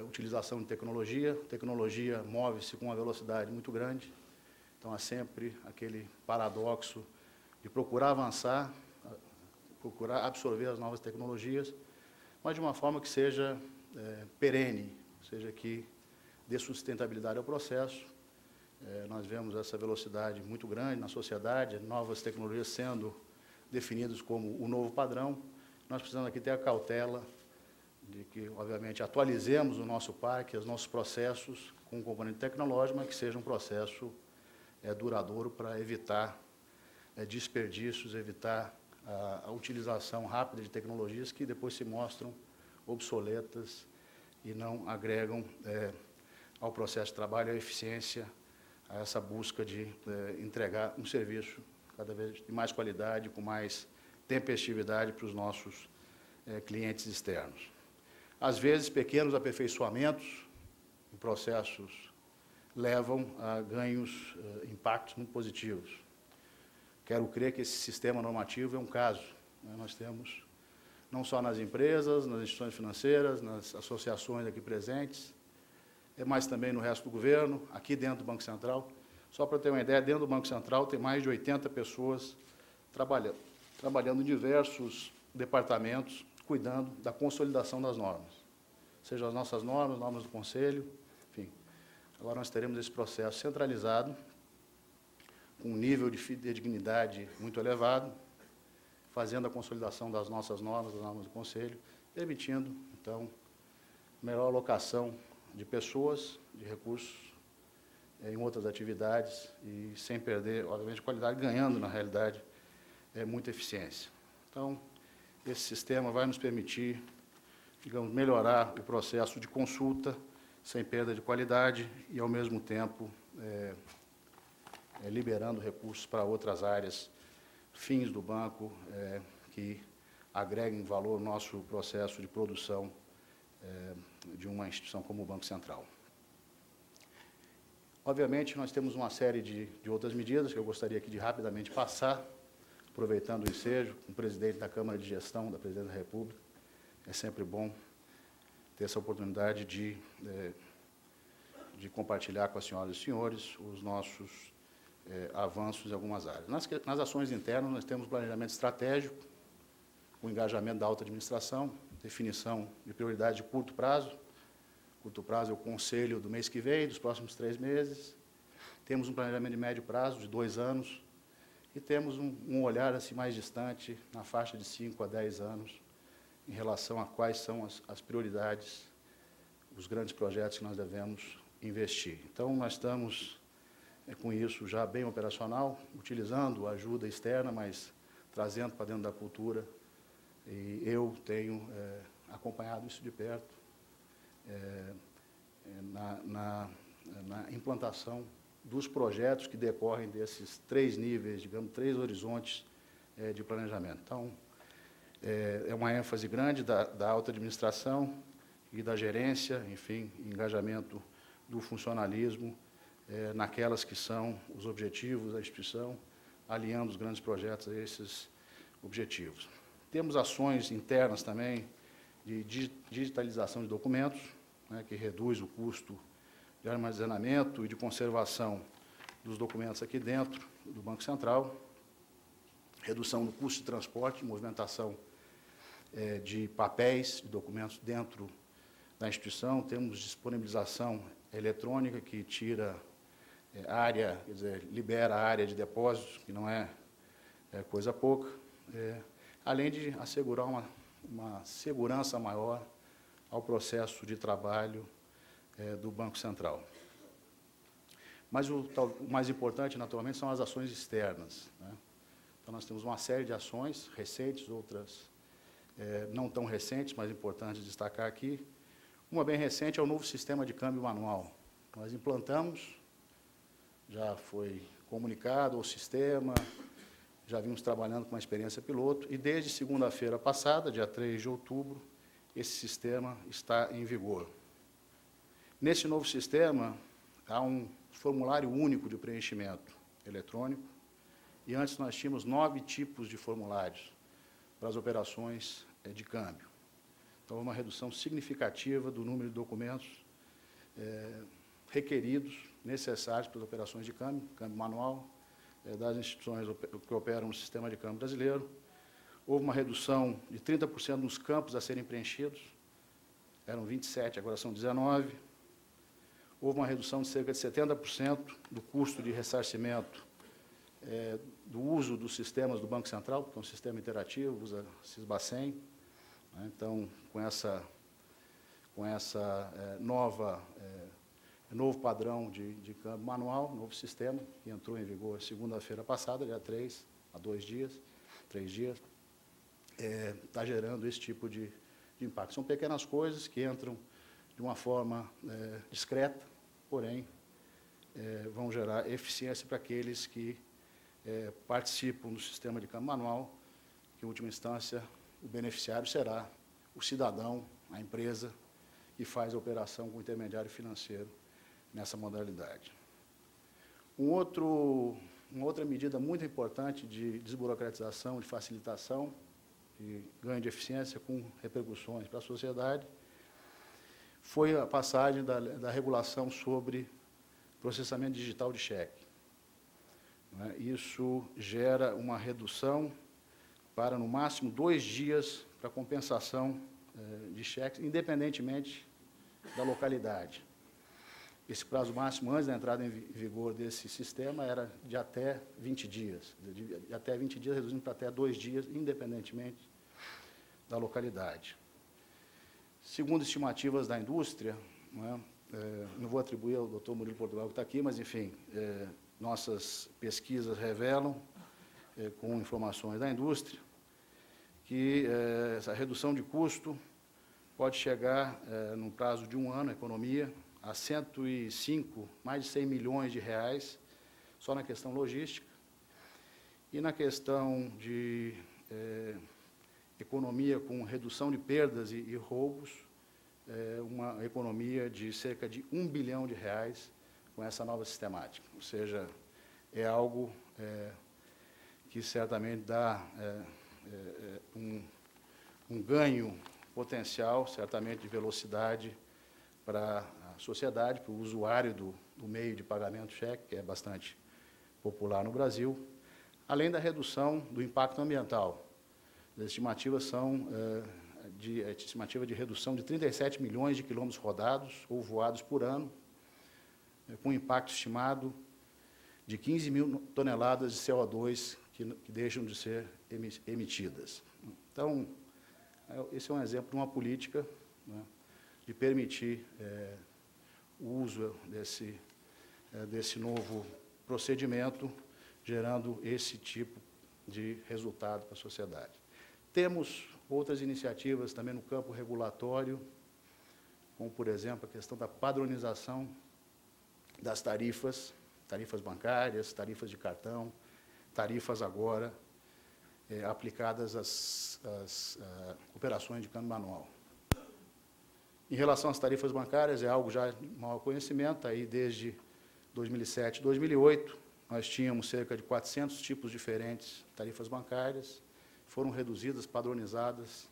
utilização de tecnologia. A tecnologia move-se com uma velocidade muito grande, então há sempre aquele paradoxo de procurar avançar, procurar absorver as novas tecnologias, mas de uma forma que seja perene, seja que dê sustentabilidade ao processo. Nós vemos essa velocidade muito grande na sociedade, novas tecnologias sendo definidas como o novo padrão. Nós precisamos aqui ter a cautela de que, obviamente, atualizemos o nosso parque, os nossos processos com um componente tecnológico, mas que seja um processo duradouro para evitar desperdícios, evitar a utilização rápida de tecnologias que depois se mostram obsoletas e não agregam ao processo de trabalho a eficiência, a essa busca de entregar um serviço cada vez de mais qualidade, com mais tempestividade para os nossos clientes externos. Às vezes, pequenos aperfeiçoamentos em processos levam a ganhos, impactos muito positivos. Quero crer que esse sistema normativo é um caso. Nós temos, não só nas empresas, nas instituições financeiras, nas associações aqui presentes, mas também no resto do governo, aqui dentro do Banco Central. Só para ter uma ideia, dentro do Banco Central tem mais de 80 pessoas trabalhando em diversos departamentos, cuidando da consolidação das normas. Sejam as nossas normas, normas do Conselho, enfim. Agora nós teremos esse processo centralizado, com um nível de fidedignidade muito elevado, fazendo a consolidação das nossas normas, das normas do Conselho, permitindo, então, melhor alocação de pessoas, de recursos, em outras atividades, e sem perder, obviamente, qualidade, ganhando, na realidade, muita eficiência. Então, esse sistema vai nos permitir, digamos, melhorar o processo de consulta, sem perda de qualidade, e, ao mesmo tempo, liberando recursos para outras áreas, fins do banco, que agreguem valor ao nosso processo de produção de uma instituição como o Banco Central. Obviamente, nós temos uma série de outras medidas que eu gostaria aqui de rapidamente passar, aproveitando o ensejo, com o presidente da Câmara de Gestão, da Presidência da República. É sempre bom ter essa oportunidade de compartilhar com as senhoras e senhores os nossos avanços em algumas áreas. Nas ações internas, nós temos planejamento estratégico, o engajamento da alta administração, definição de prioridades de curto prazo. Curto prazo é o conselho do mês que vem, dos próximos 3 meses. Temos um planejamento de médio prazo, de 2 anos. E temos um olhar assim, mais distante, na faixa de 5 a 10 anos, em relação a quais são as prioridades, os grandes projetos que nós devemos investir. Então, nós estamos com isso já bem operacional, utilizando ajuda externa, mas trazendo para dentro da cultura. E eu tenho acompanhado isso de perto. na implantação dos projetos que decorrem desses 3 níveis, digamos, 3 horizontes de planejamento. Então, é uma ênfase grande da alta administração e da gerência, enfim, engajamento do funcionalismo naquelas que são os objetivos da instituição, alinhando os grandes projetos a esses objetivos. Temos ações internas também de digitalização de documentos, né, que reduz o custo de armazenamento e de conservação dos documentos aqui dentro do Banco Central, redução do custo de transporte, movimentação de papéis, de documentos dentro da instituição, temos disponibilização eletrônica que tira área, quer dizer, libera a área de depósitos, que não é coisa pouca, além de assegurar uma segurança maior ao processo de trabalho do Banco Central. Mas o mais importante, naturalmente, são as ações externas, né? Então, nós temos uma série de ações recentes, outras não tão recentes, mas importantes de destacar aqui. Uma bem recente é o novo sistema de câmbio manual. Nós implantamos, já foi comunicado o sistema, já vimos trabalhando com uma experiência piloto, e desde segunda-feira passada, dia 3 de outubro, esse sistema está em vigor. Nesse novo sistema, há um formulário único de preenchimento eletrônico, e antes nós tínhamos 9 tipos de formulários para as operações de câmbio. Então, uma redução significativa do número de documentos requeridos, necessários para as operações de câmbio manual, das instituições que operam no sistema de câmbio brasileiro. Houve uma redução de 30% nos campos a serem preenchidos, eram 27, agora são 19. Houve uma redução de cerca de 70% do custo de ressarcimento do uso dos sistemas do Banco Central, porque é um sistema interativo, usa Sisbacen. Né? Então, com essa novo padrão de câmbio manual, novo sistema, que entrou em vigor segunda-feira passada, dia 3, há 3 dias, está gerando esse tipo de impacto. São pequenas coisas que entram de uma forma discreta, porém, vão gerar eficiência para aqueles que participam do sistema de câmbio manual, que, em última instância, o beneficiário será o cidadão, a empresa, que faz a operação com o intermediário financeiro nessa modalidade. Uma outra medida muito importante de desburocratização, de facilitação, de ganho de eficiência com repercussões para a sociedade, foi a passagem da regulação sobre processamento digital de cheque. Isso gera uma redução para, no máximo, 2 dias para compensação de cheques, independentemente da localidade. Esse prazo máximo, antes da entrada em vigor desse sistema, era de até 20 dias. De até 20 dias, reduzindo para até 2 dias, independentemente da localidade. Segundo estimativas da indústria, não vou atribuir ao doutor Murilo Portugal, que está aqui, mas, enfim, nossas pesquisas revelam, com informações da indústria, que essa redução de custo pode chegar, no prazo de 1 ano, a economia, a 105, mais de 100 milhões de reais, só na questão logística. E na questão de economia com redução de perdas e roubos, uma economia de cerca de 1 bilhão de reais com essa nova sistemática. Ou seja, é algo que certamente dá um ganho potencial, certamente de velocidade para a sociedade, para o usuário do meio de pagamento cheque, que é bastante popular no Brasil, além da redução do impacto ambiental. As estimativas são estimativa de redução de 37 milhões de quilômetros rodados ou voados por ano, com impacto estimado de 15 mil toneladas de CO2 que deixam de ser emitidas. Então, esse é um exemplo de uma política, né, de permitir o uso desse novo procedimento, gerando esse tipo de resultado para a sociedade. Temos outras iniciativas também no campo regulatório, como, por exemplo, a questão da padronização das tarifas bancárias, tarifas de cartão, tarifas agora aplicadas às operações de câmbio manual. Em relação às tarifas bancárias, é algo já de maior conhecimento, aí desde 2007 e 2008, nós tínhamos cerca de 400 tipos diferentes de tarifas bancárias, foram reduzidas, padronizadas,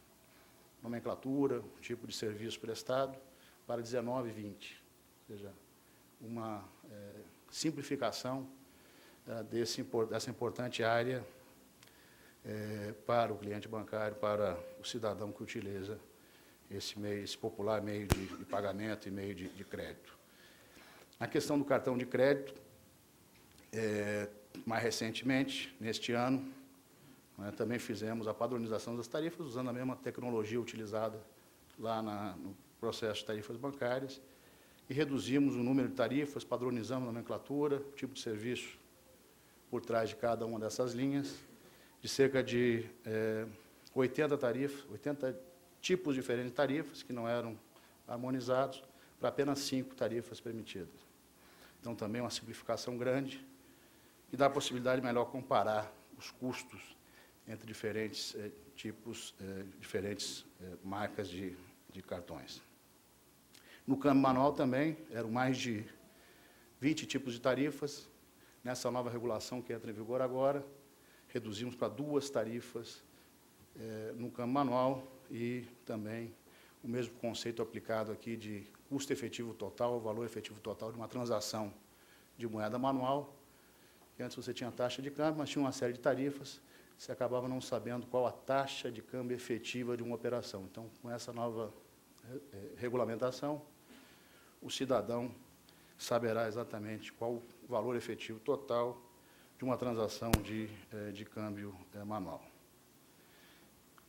nomenclatura, tipo de serviço prestado, para 19 e 20, ou seja, uma simplificação dessa importante área para o cliente bancário, para o cidadão que utiliza esse popular meio de pagamento e meio de crédito. Na questão do cartão de crédito, mais recentemente, neste ano, também fizemos a padronização das tarifas, usando a mesma tecnologia utilizada lá no processo de tarifas bancárias, e reduzimos o número de tarifas, padronizamos a nomenclatura, tipo de serviço por trás de cada uma dessas linhas, de cerca de 80 tarifas, 80 tipos diferentes de tarifas, que não eram harmonizados, para apenas 5 tarifas permitidas. Então, também uma simplificação grande, e dá a possibilidade de melhor comparar os custos entre diferentes diferentes marcas de cartões. No câmbio manual também, eram mais de 20 tipos de tarifas. Nessa nova regulação que entra em vigor agora, reduzimos para 2 tarifas no câmbio manual e também o mesmo conceito aplicado aqui de custo efetivo total, valor efetivo total de uma transação de moeda manual, que antes você tinha a taxa de câmbio, mas tinha uma série de tarifas, você acabava não sabendo qual a taxa de câmbio efetiva de uma operação. Então, com essa nova regulamentação, o cidadão saberá exatamente qual o valor efetivo total de uma transação de câmbio manual.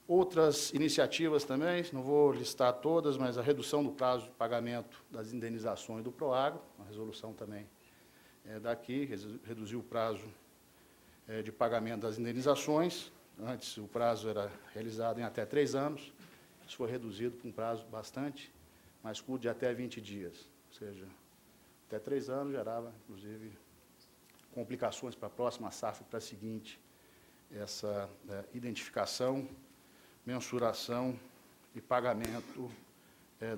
Outras iniciativas também, não vou listar todas, mas a redução do prazo de pagamento das indenizações do Proagro, a resolução também daqui, reduziu o prazo de pagamento das indenizações. Antes o prazo era realizado em até 3 anos, isso foi reduzido para um prazo bastante mais curto, de até 20 dias. Ou seja, até 3 anos gerava, inclusive, complicações para a próxima safra e para a seguinte, essa identificação, mensuração e pagamento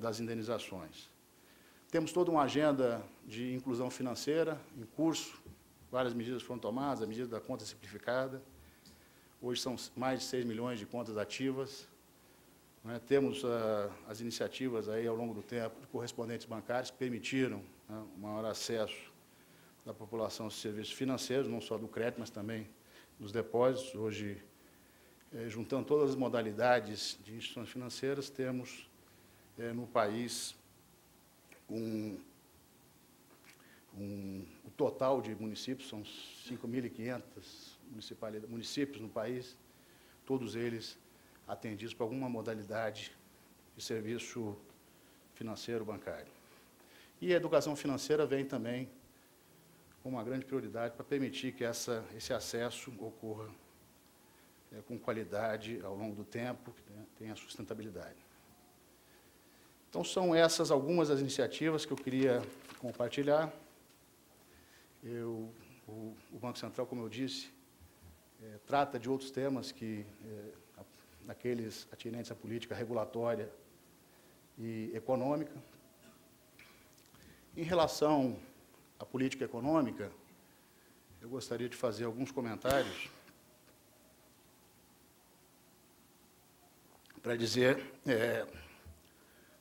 das indenizações. Temos toda uma agenda de inclusão financeira em curso, várias medidas foram tomadas, a medida da conta simplificada, hoje são mais de 6 milhões de contas ativas. Temos as iniciativas aí ao longo do tempo de correspondentes bancários que permitiram o maior acesso da população aos serviços financeiros, não só do crédito, mas também dos depósitos. Hoje, juntando todas as modalidades de instituições financeiras, temos no país o total de municípios, são 5.500 municípios no país, todos eles atendidos por alguma modalidade de serviço financeiro bancário. E a educação financeira vem também com uma grande prioridade para permitir que esse acesso ocorra com qualidade ao longo do tempo, que tenha sustentabilidade. Então, são essas algumas das iniciativas que eu queria compartilhar. O Banco Central, como eu disse, trata de outros temas que daqueles atinentes à política regulatória e econômica. Em relação à política econômica, eu gostaria de fazer alguns comentários para dizer,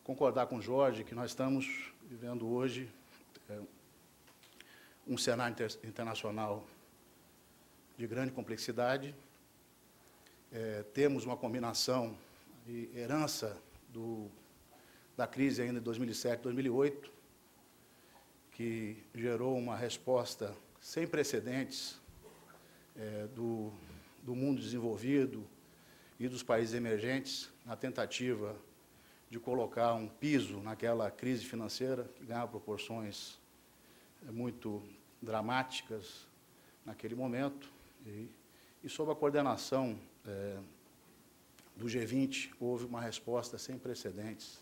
concordar com o Jorge, que nós estamos vivendo hoje um cenário internacional de grande complexidade. Temos uma combinação de herança da crise ainda de 2007, 2008, que gerou uma resposta sem precedentes do mundo desenvolvido e dos países emergentes na tentativa de colocar um piso naquela crise financeira que ganhava proporções muito dramáticas naquele momento. E sob a coordenação do G20, houve uma resposta sem precedentes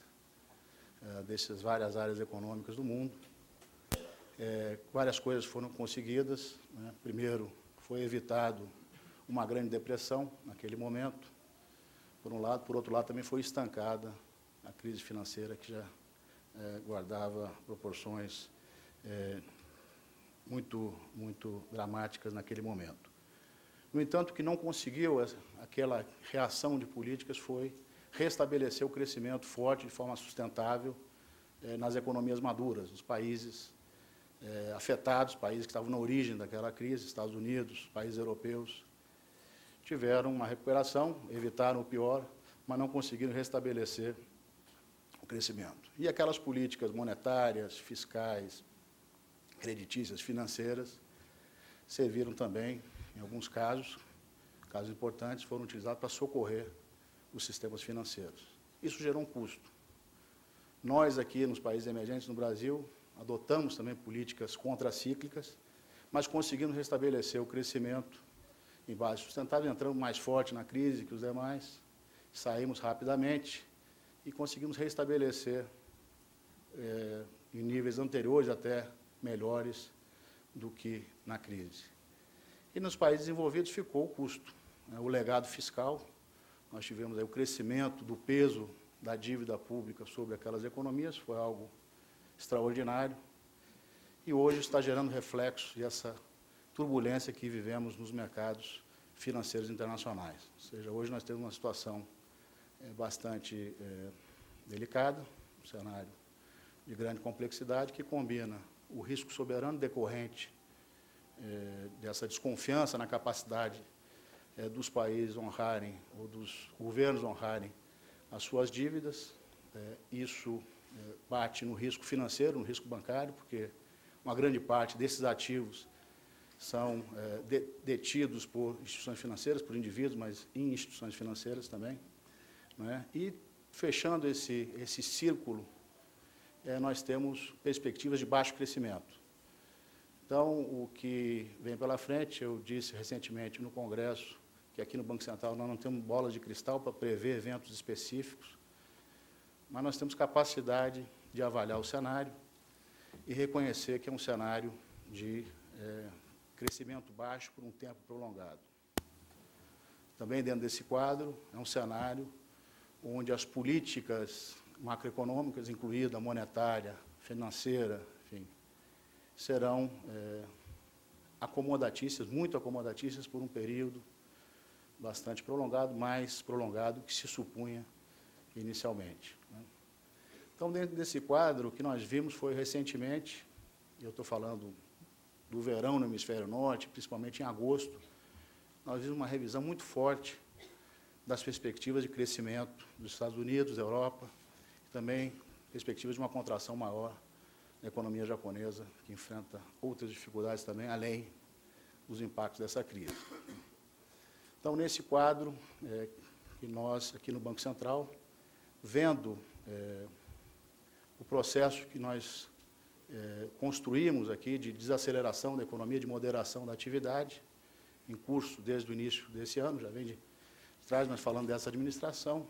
dessas várias áreas econômicas do mundo. Várias coisas foram conseguidas, né? Primeiro, foi evitado uma grande depressão naquele momento, por um lado. Por outro lado, também foi estancada a crise financeira, que já guardava proporções muito dramáticas naquele momento. No entanto, o que não conseguiu aquela reação de políticas foi restabelecer o crescimento forte, de forma sustentável, nas economias maduras, nos países afetados, países que estavam na origem daquela crise, Estados Unidos, países europeus, tiveram uma recuperação, evitaram o pior, mas não conseguiram restabelecer o crescimento. E aquelas políticas monetárias, fiscais, creditícias, financeiras, serviram também, em alguns casos importantes, foram utilizados para socorrer os sistemas financeiros. Isso gerou um custo. Nós, aqui nos países emergentes, no Brasil, adotamos também políticas contracíclicas, mas conseguimos restabelecer o crescimento em base sustentável, entramos mais forte na crise que os demais, saímos rapidamente e conseguimos restabelecer em níveis anteriores, até melhores do que na crise. E nos países desenvolvidos ficou o custo, né? O legado fiscal. Nós tivemos aí o crescimento do peso da dívida pública sobre aquelas economias, foi algo extraordinário, e hoje está gerando reflexos dessa turbulência que vivemos nos mercados financeiros internacionais. Ou seja, hoje nós temos uma situação bastante delicada, um cenário de grande complexidade, que combina o risco soberano decorrente dessa desconfiança na capacidade dos países honrarem, ou dos governos honrarem as suas dívidas. Isso bate no risco financeiro, no risco bancário, porque uma grande parte desses ativos são detidos por instituições financeiras, por indivíduos, mas em instituições financeiras também, né? E, fechando esse círculo, nós temos perspectivas de baixo crescimento. Então, o que vem pela frente, eu disse recentemente no Congresso, que aqui no Banco Central nós não temos bolas de cristal para prever eventos específicos, mas nós temos capacidade de avaliar o cenário e reconhecer que é um cenário de crescimento baixo por um tempo prolongado. Também dentro desse quadro, é um cenário onde as políticas macroeconômicas, incluída a monetária, financeira, enfim, serão acomodatícias, muito acomodatícias por um período bastante prolongado, mais prolongado que se supunha inicialmente, né? Então, dentro desse quadro, o que nós vimos foi recentemente, eu estou falando do verão no hemisfério norte, principalmente em agosto, nós vimos uma revisão muito forte das perspectivas de crescimento dos Estados Unidos, da Europa, e também perspectivas de uma contração maior da economia japonesa, que enfrenta outras dificuldades também, além dos impactos dessa crise. Então, nesse quadro, que nós, aqui no Banco Central, vendo o processo que nós construímos aqui de desaceleração da economia, de moderação da atividade, em curso desde o início desse ano, já vem de trás, nós falando dessa administração,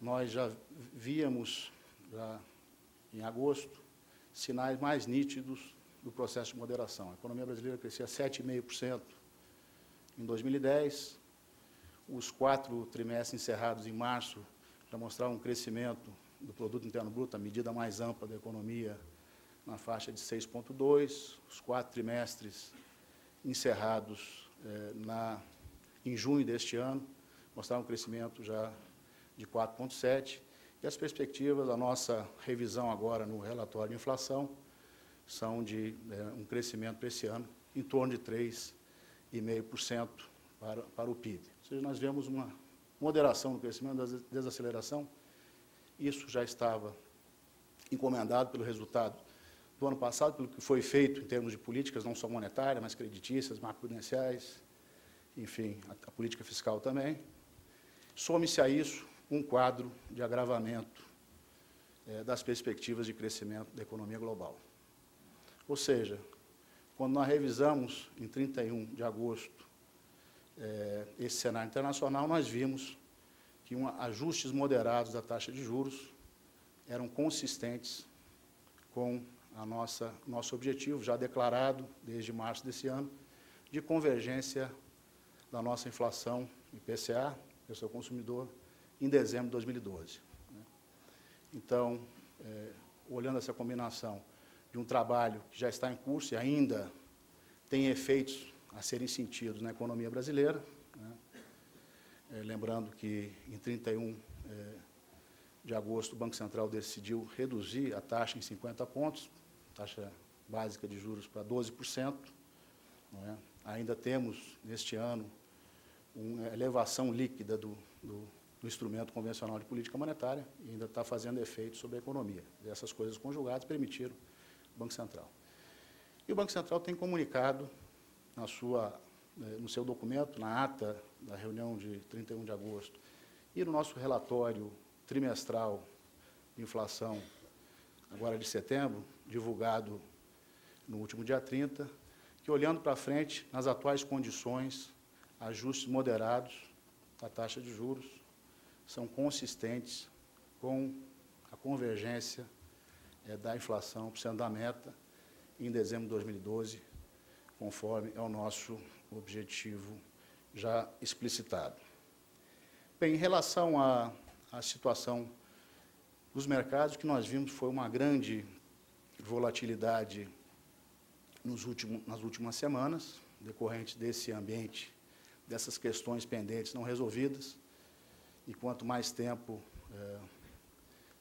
nós já víamos, já em agosto, sinais mais nítidos do processo de moderação. A economia brasileira crescia 7,5% em 2010, os 4 trimestres encerrados em março já mostravam um crescimento do Produto Interno Bruto, a medida mais ampla da economia, na faixa de 6,2%, os 4 trimestres encerrados em junho deste ano mostravam um crescimento já de 4,7%, e as perspectivas da nossa revisão agora no relatório de inflação são de um crescimento para esse ano em torno de 3,5% para o PIB. Ou seja, nós vemos uma moderação no crescimento, da desaceleração. Isso já estava encomendado pelo resultado do ano passado, pelo que foi feito em termos de políticas, não só monetárias, mas creditícias, macroprudenciais, enfim, a política fiscal também. Some-se a isso um quadro de agravamento das perspectivas de crescimento da economia global. Ou seja, quando nós revisamos, em 31 de agosto, esse cenário internacional, nós vimos que ajustes moderados da taxa de juros eram consistentes com nosso objetivo, já declarado desde março desse ano, de convergência da nossa inflação IPCA, preço ao consumidor, em dezembro de 2012. Então, olhando essa combinação de um trabalho que já está em curso e ainda tem efeitos a serem sentidos na economia brasileira, lembrando que em 31 de agosto o Banco Central decidiu reduzir a taxa em 50 pontos, taxa básica de juros para 12%. Ainda temos, neste ano, uma elevação líquida do instrumento convencional de política monetária e ainda está fazendo efeito sobre a economia. E essas coisas conjugadas permitiram o Banco Central. E o Banco Central tem comunicado no seu documento, na ata da reunião de 31 de agosto e no nosso relatório trimestral de inflação, agora de setembro, divulgado no último dia 30, que, olhando para frente, nas atuais condições, ajustes moderados da taxa de juros são consistentes com a convergência da inflação, sendo da meta, em dezembro de 2012, conforme é o nosso objetivo já explicitado. Bem, em relação à situação dos mercados, o que nós vimos foi uma grande volatilidade nas últimas semanas, decorrente desse ambiente, dessas questões pendentes não resolvidas, e quanto mais tempo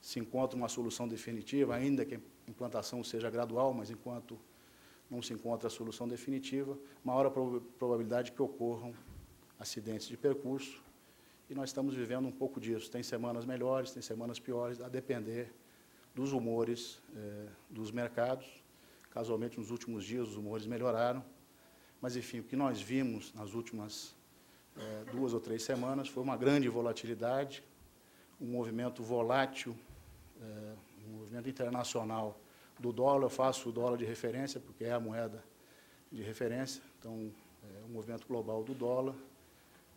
se encontra uma solução definitiva, ainda que a implantação seja gradual, mas enquanto não se encontra a solução definitiva, maior a probabilidade que ocorram acidentes de percurso, e nós estamos vivendo um pouco disso. Tem semanas melhores, tem semanas piores, a depender dos humores dos mercados. Casualmente, nos últimos dias, os humores melhoraram, mas, enfim, o que nós vimos nas últimas 2 ou 3 semanas foi uma grande volatilidade, um movimento volátil, um movimento internacional do dólar. Eu faço o dólar de referência, porque é a moeda de referência, então, é um movimento global do dólar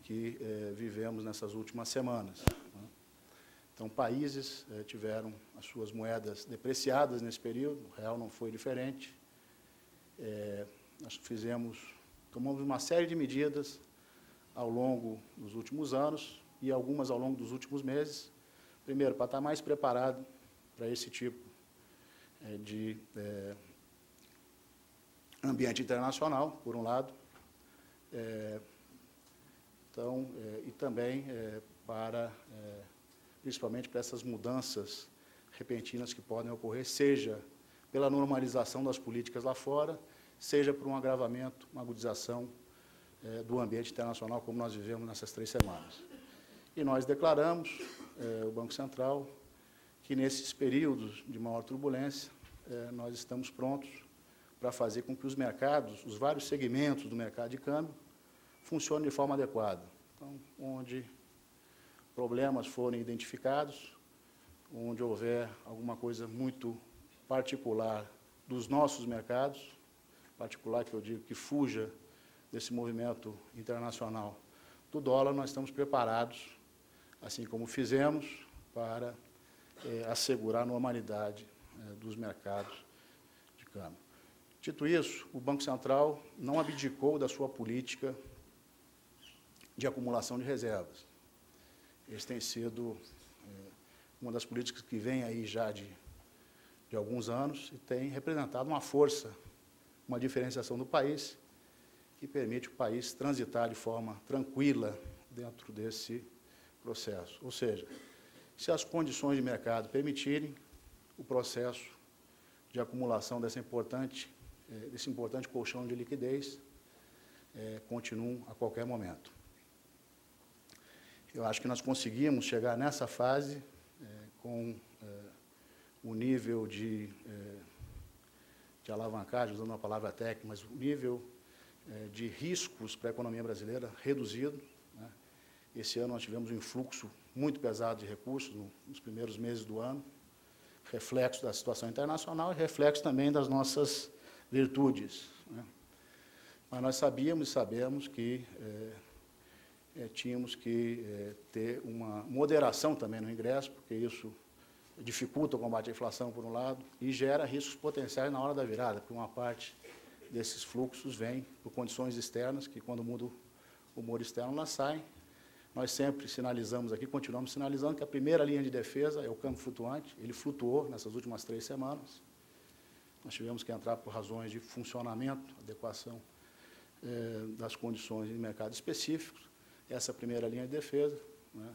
que vivemos nessas últimas semanas. Então, países tiveram as suas moedas depreciadas nesse período, o real não foi diferente. Nós tomamos uma série de medidas ao longo dos últimos anos e algumas ao longo dos últimos meses. Primeiro, para estar mais preparado para esse tipo de ambiente internacional, por um lado, e também principalmente para essas mudanças repentinas que podem ocorrer, seja pela normalização das políticas lá fora, seja por um agravamento, uma agudização do ambiente internacional, como nós vivemos nessas 3 semanas. E nós declaramos, o Banco Central, que nesses períodos de maior turbulência, nós estamos prontos para fazer com que os mercados, os vários segmentos do mercado de câmbio, funcionem de forma adequada. Então, onde problemas forem identificados, onde houver alguma coisa muito particular dos nossos mercados, particular que eu digo que fuja desse movimento internacional do dólar, nós estamos preparados, assim como fizemos, para assegurar a normalidade dos mercados de câmbio. Dito isso, o Banco Central não abdicou da sua política de acumulação de reservas. Esse tem sido uma das políticas que vem aí já de alguns anos e tem representado uma força, uma diferenciação do país que permite o país transitar de forma tranquila dentro desse processo. Ou seja, se as condições de mercado permitirem, o processo de acumulação desse importante colchão de liquidez continua a qualquer momento. Eu acho que nós conseguimos chegar nessa fase com o nível de alavancagem, usando uma palavra técnica, mas o nível de riscos para a economia brasileira reduzido. Esse ano nós tivemos um influxo muito pesado de recursos nos primeiros meses do ano, reflexo da situação internacional e reflexo também das nossas virtudes. Mas nós sabíamos e sabemos que tínhamos que ter uma moderação também no ingresso, porque isso dificulta o combate à inflação, por um lado, e gera riscos potenciais na hora da virada, porque uma parte desses fluxos vem por condições externas, que quando muda o humor externo, elas saem. Nós sempre sinalizamos aqui, continuamos sinalizando, que a primeira linha de defesa é o câmbio flutuante. Ele flutuou nessas últimas 3 semanas. Nós tivemos que entrar por razões de funcionamento, adequação das condições de mercado específicos. Essa é a primeira linha de defesa, né?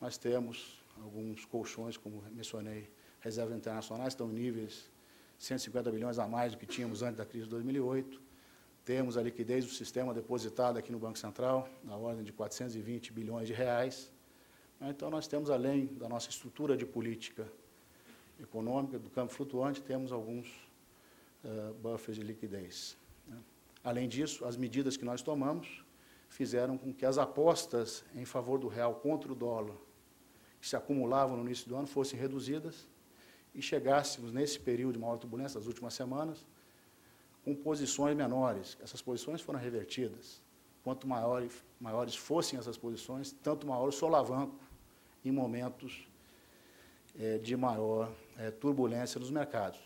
Nós temos alguns colchões, como mencionei, reservas internacionais, estão em níveis 150 bilhões a mais do que tínhamos antes da crise de 2008. Temos a liquidez do sistema depositada aqui no Banco Central, na ordem de 420 bilhões de reais. Então, nós temos, além da nossa estrutura de política econômica, do câmbio flutuante, temos alguns buffers de liquidez, né? Além disso, as medidas que nós tomamos fizeram com que as apostas em favor do real contra o dólar, que se acumulavam no início do ano, fossem reduzidas e chegássemos, nesse período de maior turbulência, das últimas semanas, com posições menores. Essas posições foram revertidas. Quanto maiores fossem essas posições, tanto maior o solavanco em momentos de maior turbulência nos mercados.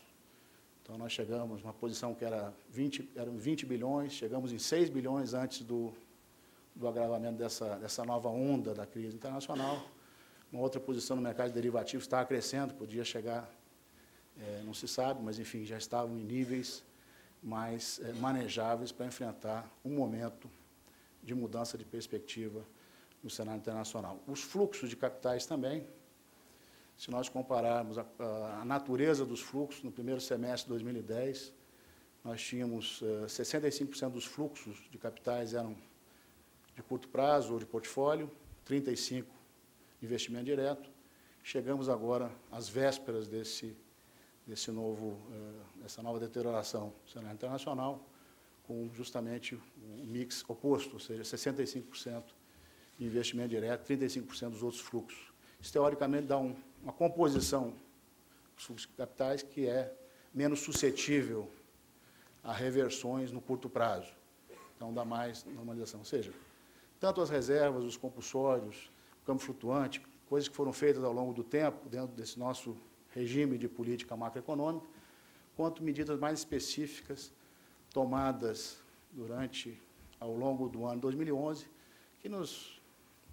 Então, nós chegamos numa posição que eram 20 bilhões, chegamos em 6 bilhões antes do agravamento dessa nova onda da crise internacional. Uma outra posição no mercado de derivativos estava crescendo, podia chegar, não se sabe, mas, enfim, já estavam em níveis mais manejáveis para enfrentar um momento de mudança de perspectiva no cenário internacional. Os fluxos de capitais também, se nós compararmos a natureza dos fluxos, no primeiro semestre de 2010, nós tínhamos 65% dos fluxos de capitais eram de curto prazo ou de portfólio, 35% de investimento direto. Chegamos agora às vésperas dessa nova deterioração do cenário internacional, com justamente o mix oposto, ou seja, 65% de investimento direto, 35% dos outros fluxos. Isso, teoricamente, dá uma composição dos fluxos de capitais que é menos suscetível a reversões no curto prazo. Então, dá mais normalização. Ou seja, tanto as reservas, os compulsórios, o câmbio flutuante, coisas que foram feitas ao longo do tempo, dentro desse nosso regime de política macroeconômica, quanto medidas mais específicas tomadas ao longo do ano 2011, que nos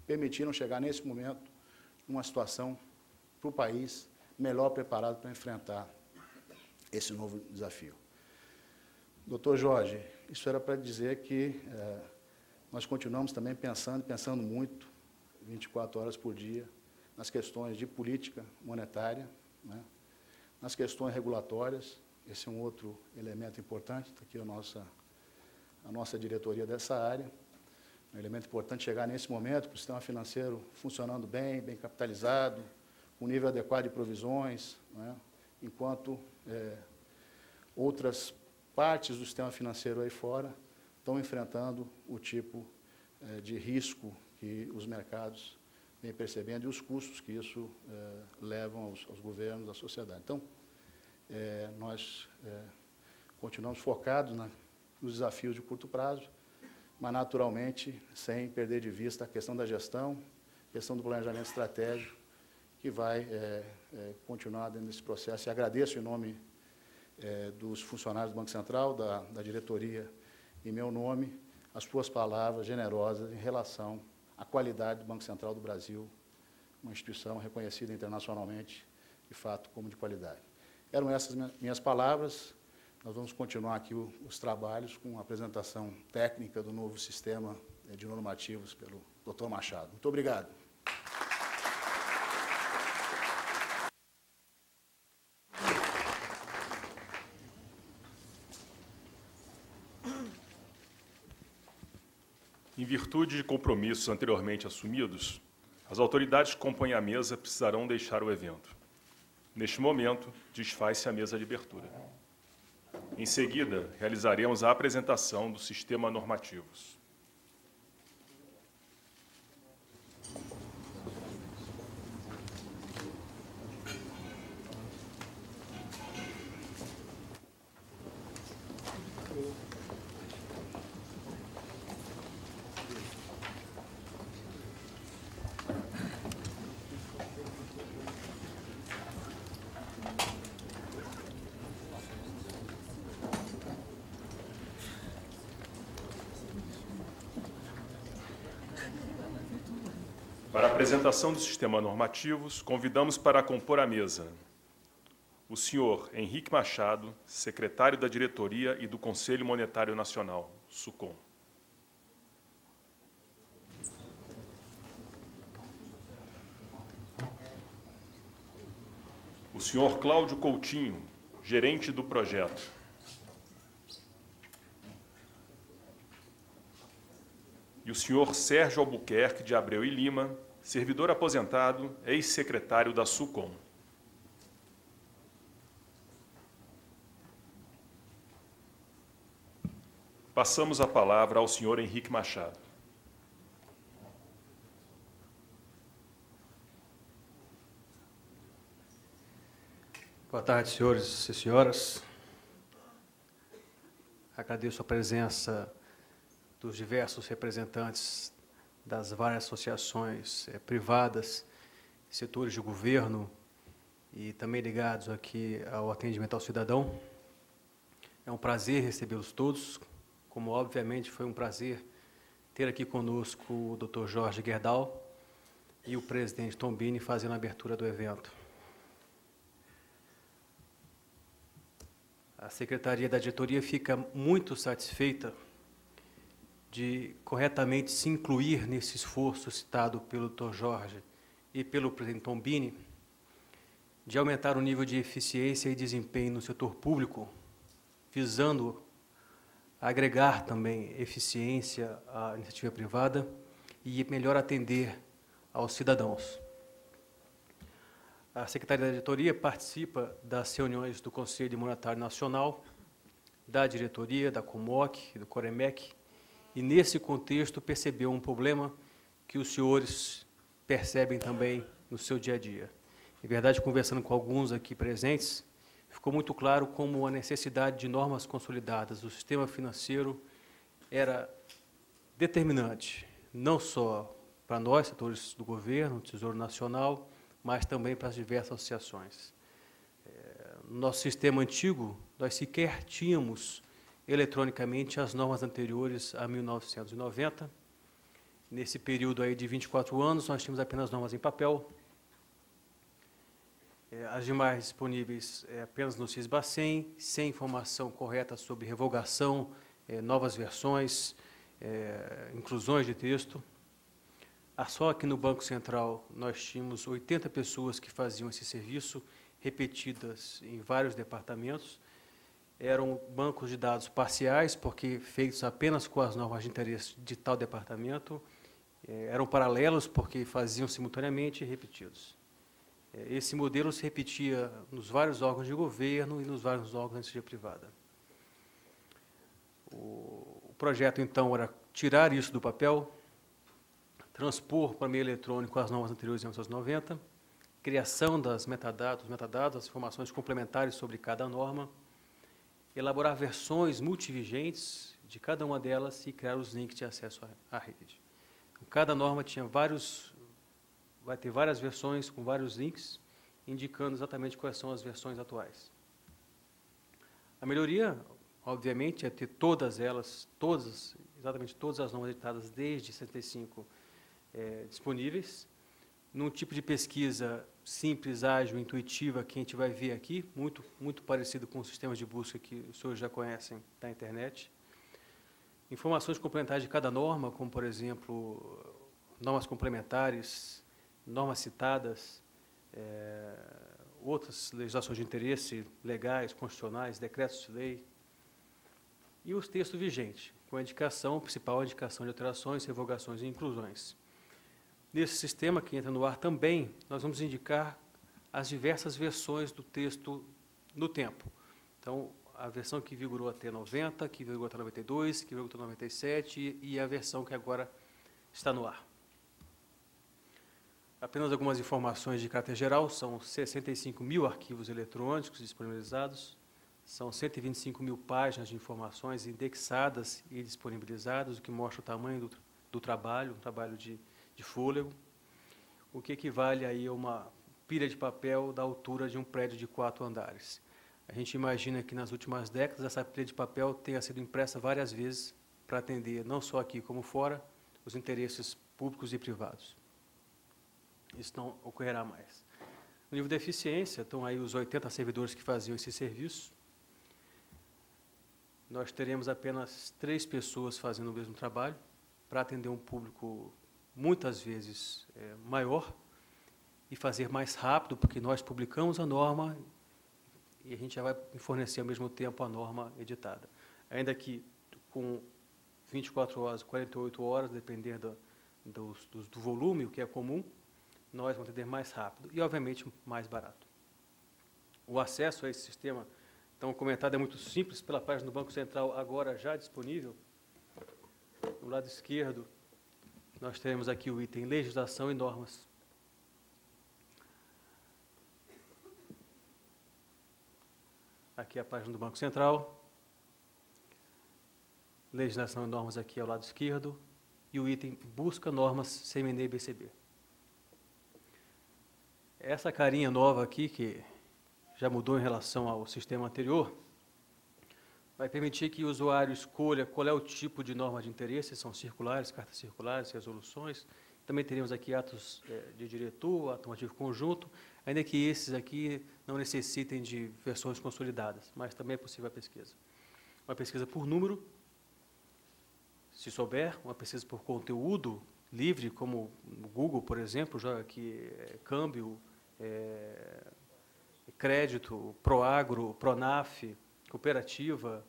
permitiram chegar, nesse momento, numa situação para o país melhor preparado para enfrentar esse novo desafio. Doutor Jorge, isso era para dizer que nós continuamos também pensando muito, 24 horas por dia, nas questões de política monetária, né, nas questões regulatórias. Esse é um outro elemento importante, está aqui a nossa diretoria dessa área. É um elemento importante chegar nesse momento, com o sistema financeiro funcionando bem capitalizado, com nível adequado de provisões, né, enquanto outras partes do sistema financeiro aí fora estão enfrentando o tipo de risco que os mercados vêm percebendo e os custos que isso levam aos governos, à sociedade. Então, nós continuamos focados nos desafios de curto prazo, mas, naturalmente, sem perder de vista a questão da gestão, a questão do planejamento estratégico, que vai continuar dentro desse processo. E agradeço, em nome dos funcionários do Banco Central, da diretoria, em meu nome, as suas palavras generosas em relação à qualidade do Banco Central do Brasil, uma instituição reconhecida internacionalmente, de fato, como de qualidade. Eram essas minhas palavras. Nós vamos continuar aqui os trabalhos com a apresentação técnica do novo sistema de normativos pelo Dr. Machado. Muito obrigado. Em virtude de compromissos anteriormente assumidos, as autoridades que compõem a mesa precisarão deixar o evento. Neste momento, desfaz-se a mesa de abertura. Em seguida, realizaremos a apresentação do sistema normativos. Para a apresentação do sistema normativos, convidamos para compor a mesa o senhor Henrique Machado, secretário da Diretoria e do Conselho Monetário Nacional, SUCOM. O senhor Cláudio Coutinho, gerente do projeto. E o senhor Sérgio Albuquerque de Abreu e Lima, servidor aposentado, ex-secretário da SUCOM. Passamos a palavra ao senhor Henrique Machado. Boa tarde, senhores e senhoras. Agradeço a presença dos diversos representantes das várias associações privadas, setores de governo e também ligados aqui ao atendimento ao cidadão. É um prazer recebê-los todos, como obviamente foi um prazer ter aqui conosco o Dr. Jorge Gerdau e o presidente Tombini fazendo a abertura do evento. A Secretaria da Diretoria fica muito satisfeita de corretamente se incluir nesse esforço citado pelo Dr. Jorge e pelo presidente Tombini, de aumentar o nível de eficiência e desempenho no setor público, visando agregar também eficiência à iniciativa privada e melhor atender aos cidadãos. A Secretaria da Diretoria participa das reuniões do Conselho Monetário Nacional, da Diretoria, da COMOC e do COREMEC, e, nesse contexto, percebeu um problema que os senhores percebem também no seu dia a dia. Em verdade, conversando com alguns aqui presentes, ficou muito claro como a necessidade de normas consolidadas do sistema financeiro era determinante, não só para nós, setores do governo, do Tesouro Nacional, mas também para as diversas associações. No nosso sistema antigo, nós sequer tínhamos eletronicamente as normas anteriores a 1990. Nesse período aí de 24 anos, nós tínhamos apenas normas em papel. As demais disponíveis apenas no CISBACEN, sem informação correta sobre revogação, novas versões, inclusões de texto. Só aqui no Banco Central nós tínhamos 80 pessoas que faziam esse serviço, repetidas em vários departamentos. Eram bancos de dados parciais, porque feitos apenas com as normas de interesse de tal departamento. Eram paralelos, porque faziam simultaneamente e repetidos. Esse modelo se repetia nos vários órgãos de governo e nos vários órgãos da iniciativa privada. O projeto, então, era tirar isso do papel, transpor para meio eletrônico as normas anteriores de 1990, criação das metadados, as informações complementares sobre cada norma, elaborar versões multivigentes de cada uma delas e criar os links de acesso à rede. Cada norma vai ter várias versões com vários links, indicando exatamente quais são as versões atuais. A melhoria, obviamente, é ter todas elas, exatamente todas as normas editadas desde 65 disponíveis, num tipo de pesquisa simples, ágil, intuitiva, que a gente vai ver aqui, muito parecido com os sistemas de busca que os senhores já conhecem da internet. Informações complementares de cada norma, como, por exemplo, normas complementares, normas citadas, outras legislações de interesse legais, constitucionais, decretos de lei, e os textos vigentes, com a indicação, principal indicação de alterações, revogações e inclusões. Nesse sistema que entra no ar também, nós vamos indicar as diversas versões do texto no tempo. Então, a versão que vigorou até 90, que vigorou até 92, que vigorou até 97 e a versão que agora está no ar. Apenas algumas informações de caráter geral, são 65 mil arquivos eletrônicos disponibilizados, são 125 mil páginas de informações indexadas e disponibilizadas, o que mostra o tamanho do trabalho, um trabalho de fôlego, o que equivale aí a uma pilha de papel da altura de um prédio de 4 andares. A gente imagina que nas últimas décadas essa pilha de papel tenha sido impressa várias vezes para atender, não só aqui como fora, os interesses públicos e privados. Isso não ocorrerá mais. No nível de eficiência, estão aí os 80 servidores que faziam esse serviço. Nós teremos apenas 3 pessoas fazendo o mesmo trabalho, para atender um público muitas vezes maior e fazer mais rápido, porque nós publicamos a norma e a gente já vai fornecer ao mesmo tempo a norma editada. Ainda que com 24 horas, 48 horas, dependendo do volume, o que é comum, nós vamos atender mais rápido e, obviamente, mais barato. O acesso a esse sistema, então, comentado é muito simples, pela página do Banco Central, agora já disponível. No lado esquerdo, nós teremos aqui o item Legislação e Normas. Aqui é a página do Banco Central. Legislação e Normas aqui ao lado esquerdo. E o item Busca Normas CMNE e BCB. Essa carinha nova aqui, que já mudou em relação ao sistema anterior, vai permitir que o usuário escolha qual é o tipo de norma de interesse, são circulares, cartas circulares, resoluções. Também teremos aqui atos de diretor, ato normativo conjunto, ainda que esses aqui não necessitem de versões consolidadas, mas também é possível a pesquisa. Uma pesquisa por número, se souber, uma pesquisa por conteúdo livre, como no Google, por exemplo, joga aqui câmbio, crédito, Proagro, Pronaf, cooperativa,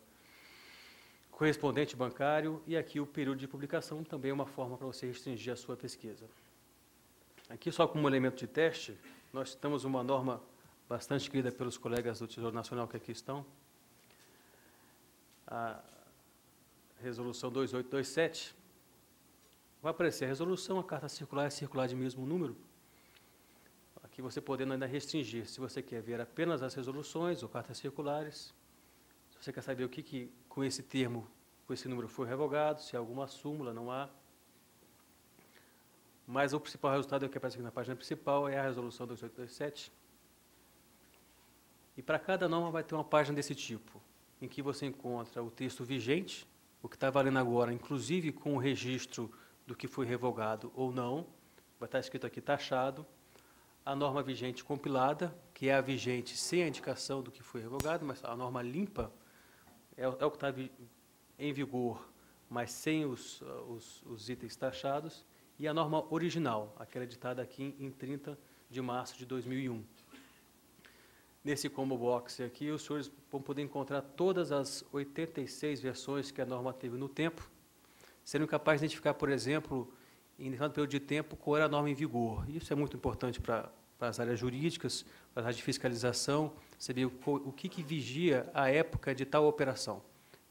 correspondente bancário, e aqui o período de publicação também é uma forma para você restringir a sua pesquisa. Aqui, só como elemento de teste, nós citamos uma norma bastante querida pelos colegas do Tesouro Nacional que aqui estão, a Resolução 2827. Vai aparecer a resolução, a carta circular é circular de mesmo número. Aqui você podendo ainda restringir, se você quer ver apenas as resoluções ou cartas circulares, se você quer saber o que com esse termo, com esse número foi revogado, se há alguma súmula, não há. Mas o principal resultado que aparece aqui na página principal é a resolução 2827. E para cada norma vai ter uma página desse tipo, em que você encontra o texto vigente, o que está valendo agora, inclusive com o registro do que foi revogado ou não, vai estar escrito aqui taxado, a norma vigente compilada, que é a vigente sem a indicação do que foi revogado, mas a norma limpa é o que está em vigor, mas sem os itens taxados, e a norma original, aquela editada aqui em 30 de março de 2001. Nesse combo box aqui, os senhores vão poder encontrar todas as 86 versões que a norma teve no tempo, sendo capaz de identificar, por exemplo, em determinado período de tempo, qual era a norma em vigor. Isso é muito importante para as áreas jurídicas, para as áreas de fiscalização, saber o que vigia a época de tal operação.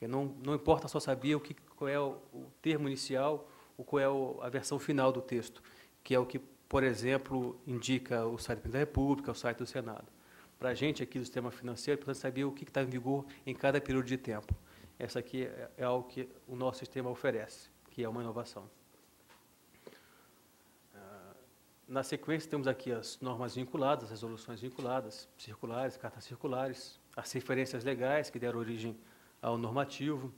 Não importa só saber qual é o termo inicial ou qual é a versão final do texto, que é o que, por exemplo, indica o site da República, o site do Senado. Para a gente aqui do sistema financeiro, é importante saber o que está em vigor em cada período de tempo. Essa aqui é algo que o nosso sistema oferece, que é uma inovação. Na sequência, temos aqui as normas vinculadas, as resoluções vinculadas, circulares, cartas circulares, as referências legais que deram origem ao normativo,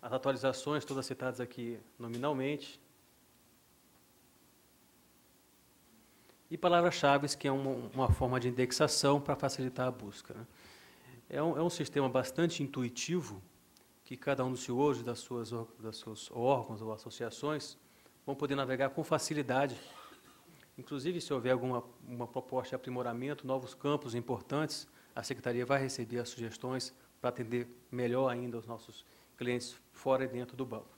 as atualizações, todas citadas aqui nominalmente, e palavras-chave, que é uma forma de indexação para facilitar a busca, né? É um sistema bastante intuitivo, que cada um dos senhores, das seus órgãos ou associações, vão poder navegar com facilidade. Inclusive, se houver uma proposta de aprimoramento, novos campos importantes, a Secretaria vai receber as sugestões para atender melhor ainda os nossos clientes fora e dentro do banco.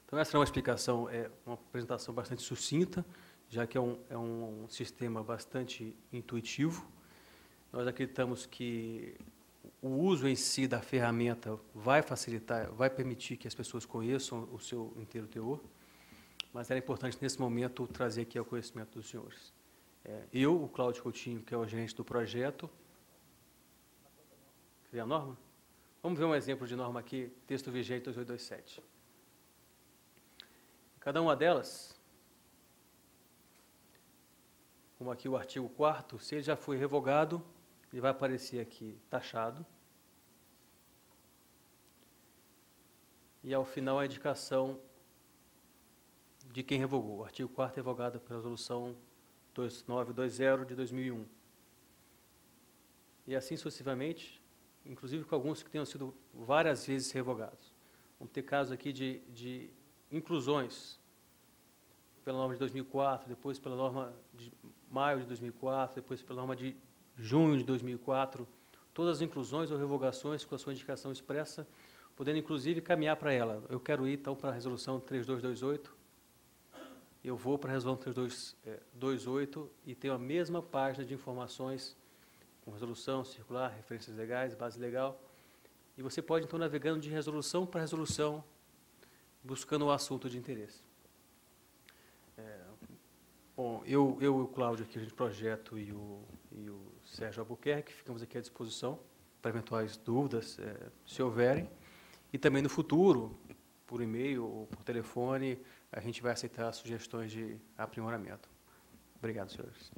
Então, essa é uma explicação, uma apresentação bastante sucinta, já que é um sistema bastante intuitivo. Nós acreditamos que o uso em si da ferramenta vai facilitar, vai permitir que as pessoas conheçam o seu inteiro teor, mas era importante, nesse momento, trazer aqui ao conhecimento dos senhores. Eu, o Cláudio Coutinho, que é o gerente do projeto. Quer ver a norma? Vamos ver um exemplo de norma aqui, texto vigente 2827. Cada uma delas, como aqui o artigo 4º, se ele já foi revogado, ele vai aparecer aqui taxado. E, ao final, a indicação de quem revogou. O artigo 4º revogado pela Resolução 2920 de 2001. E assim sucessivamente, inclusive com alguns que tenham sido várias vezes revogados. Vamos ter casos aqui de inclusões pela norma de 2004, depois pela norma de maio de 2004, depois pela norma de junho de 2004, todas as inclusões ou revogações com a sua indicação expressa, podendo inclusive caminhar para ela. Eu quero ir então para a resolução 3228, eu vou para a resolução 3228 e tenho a mesma página de informações com resolução, circular, referências legais, base legal, e você pode então navegando de resolução para resolução, buscando o assunto de interesse. Bom, eu e o Cláudio aqui, de projeto, e o Sérgio Albuquerque, ficamos aqui à disposição para eventuais dúvidas, se houverem. E também no futuro, por e-mail ou por telefone, a gente vai aceitar sugestões de aprimoramento. Obrigado, senhores.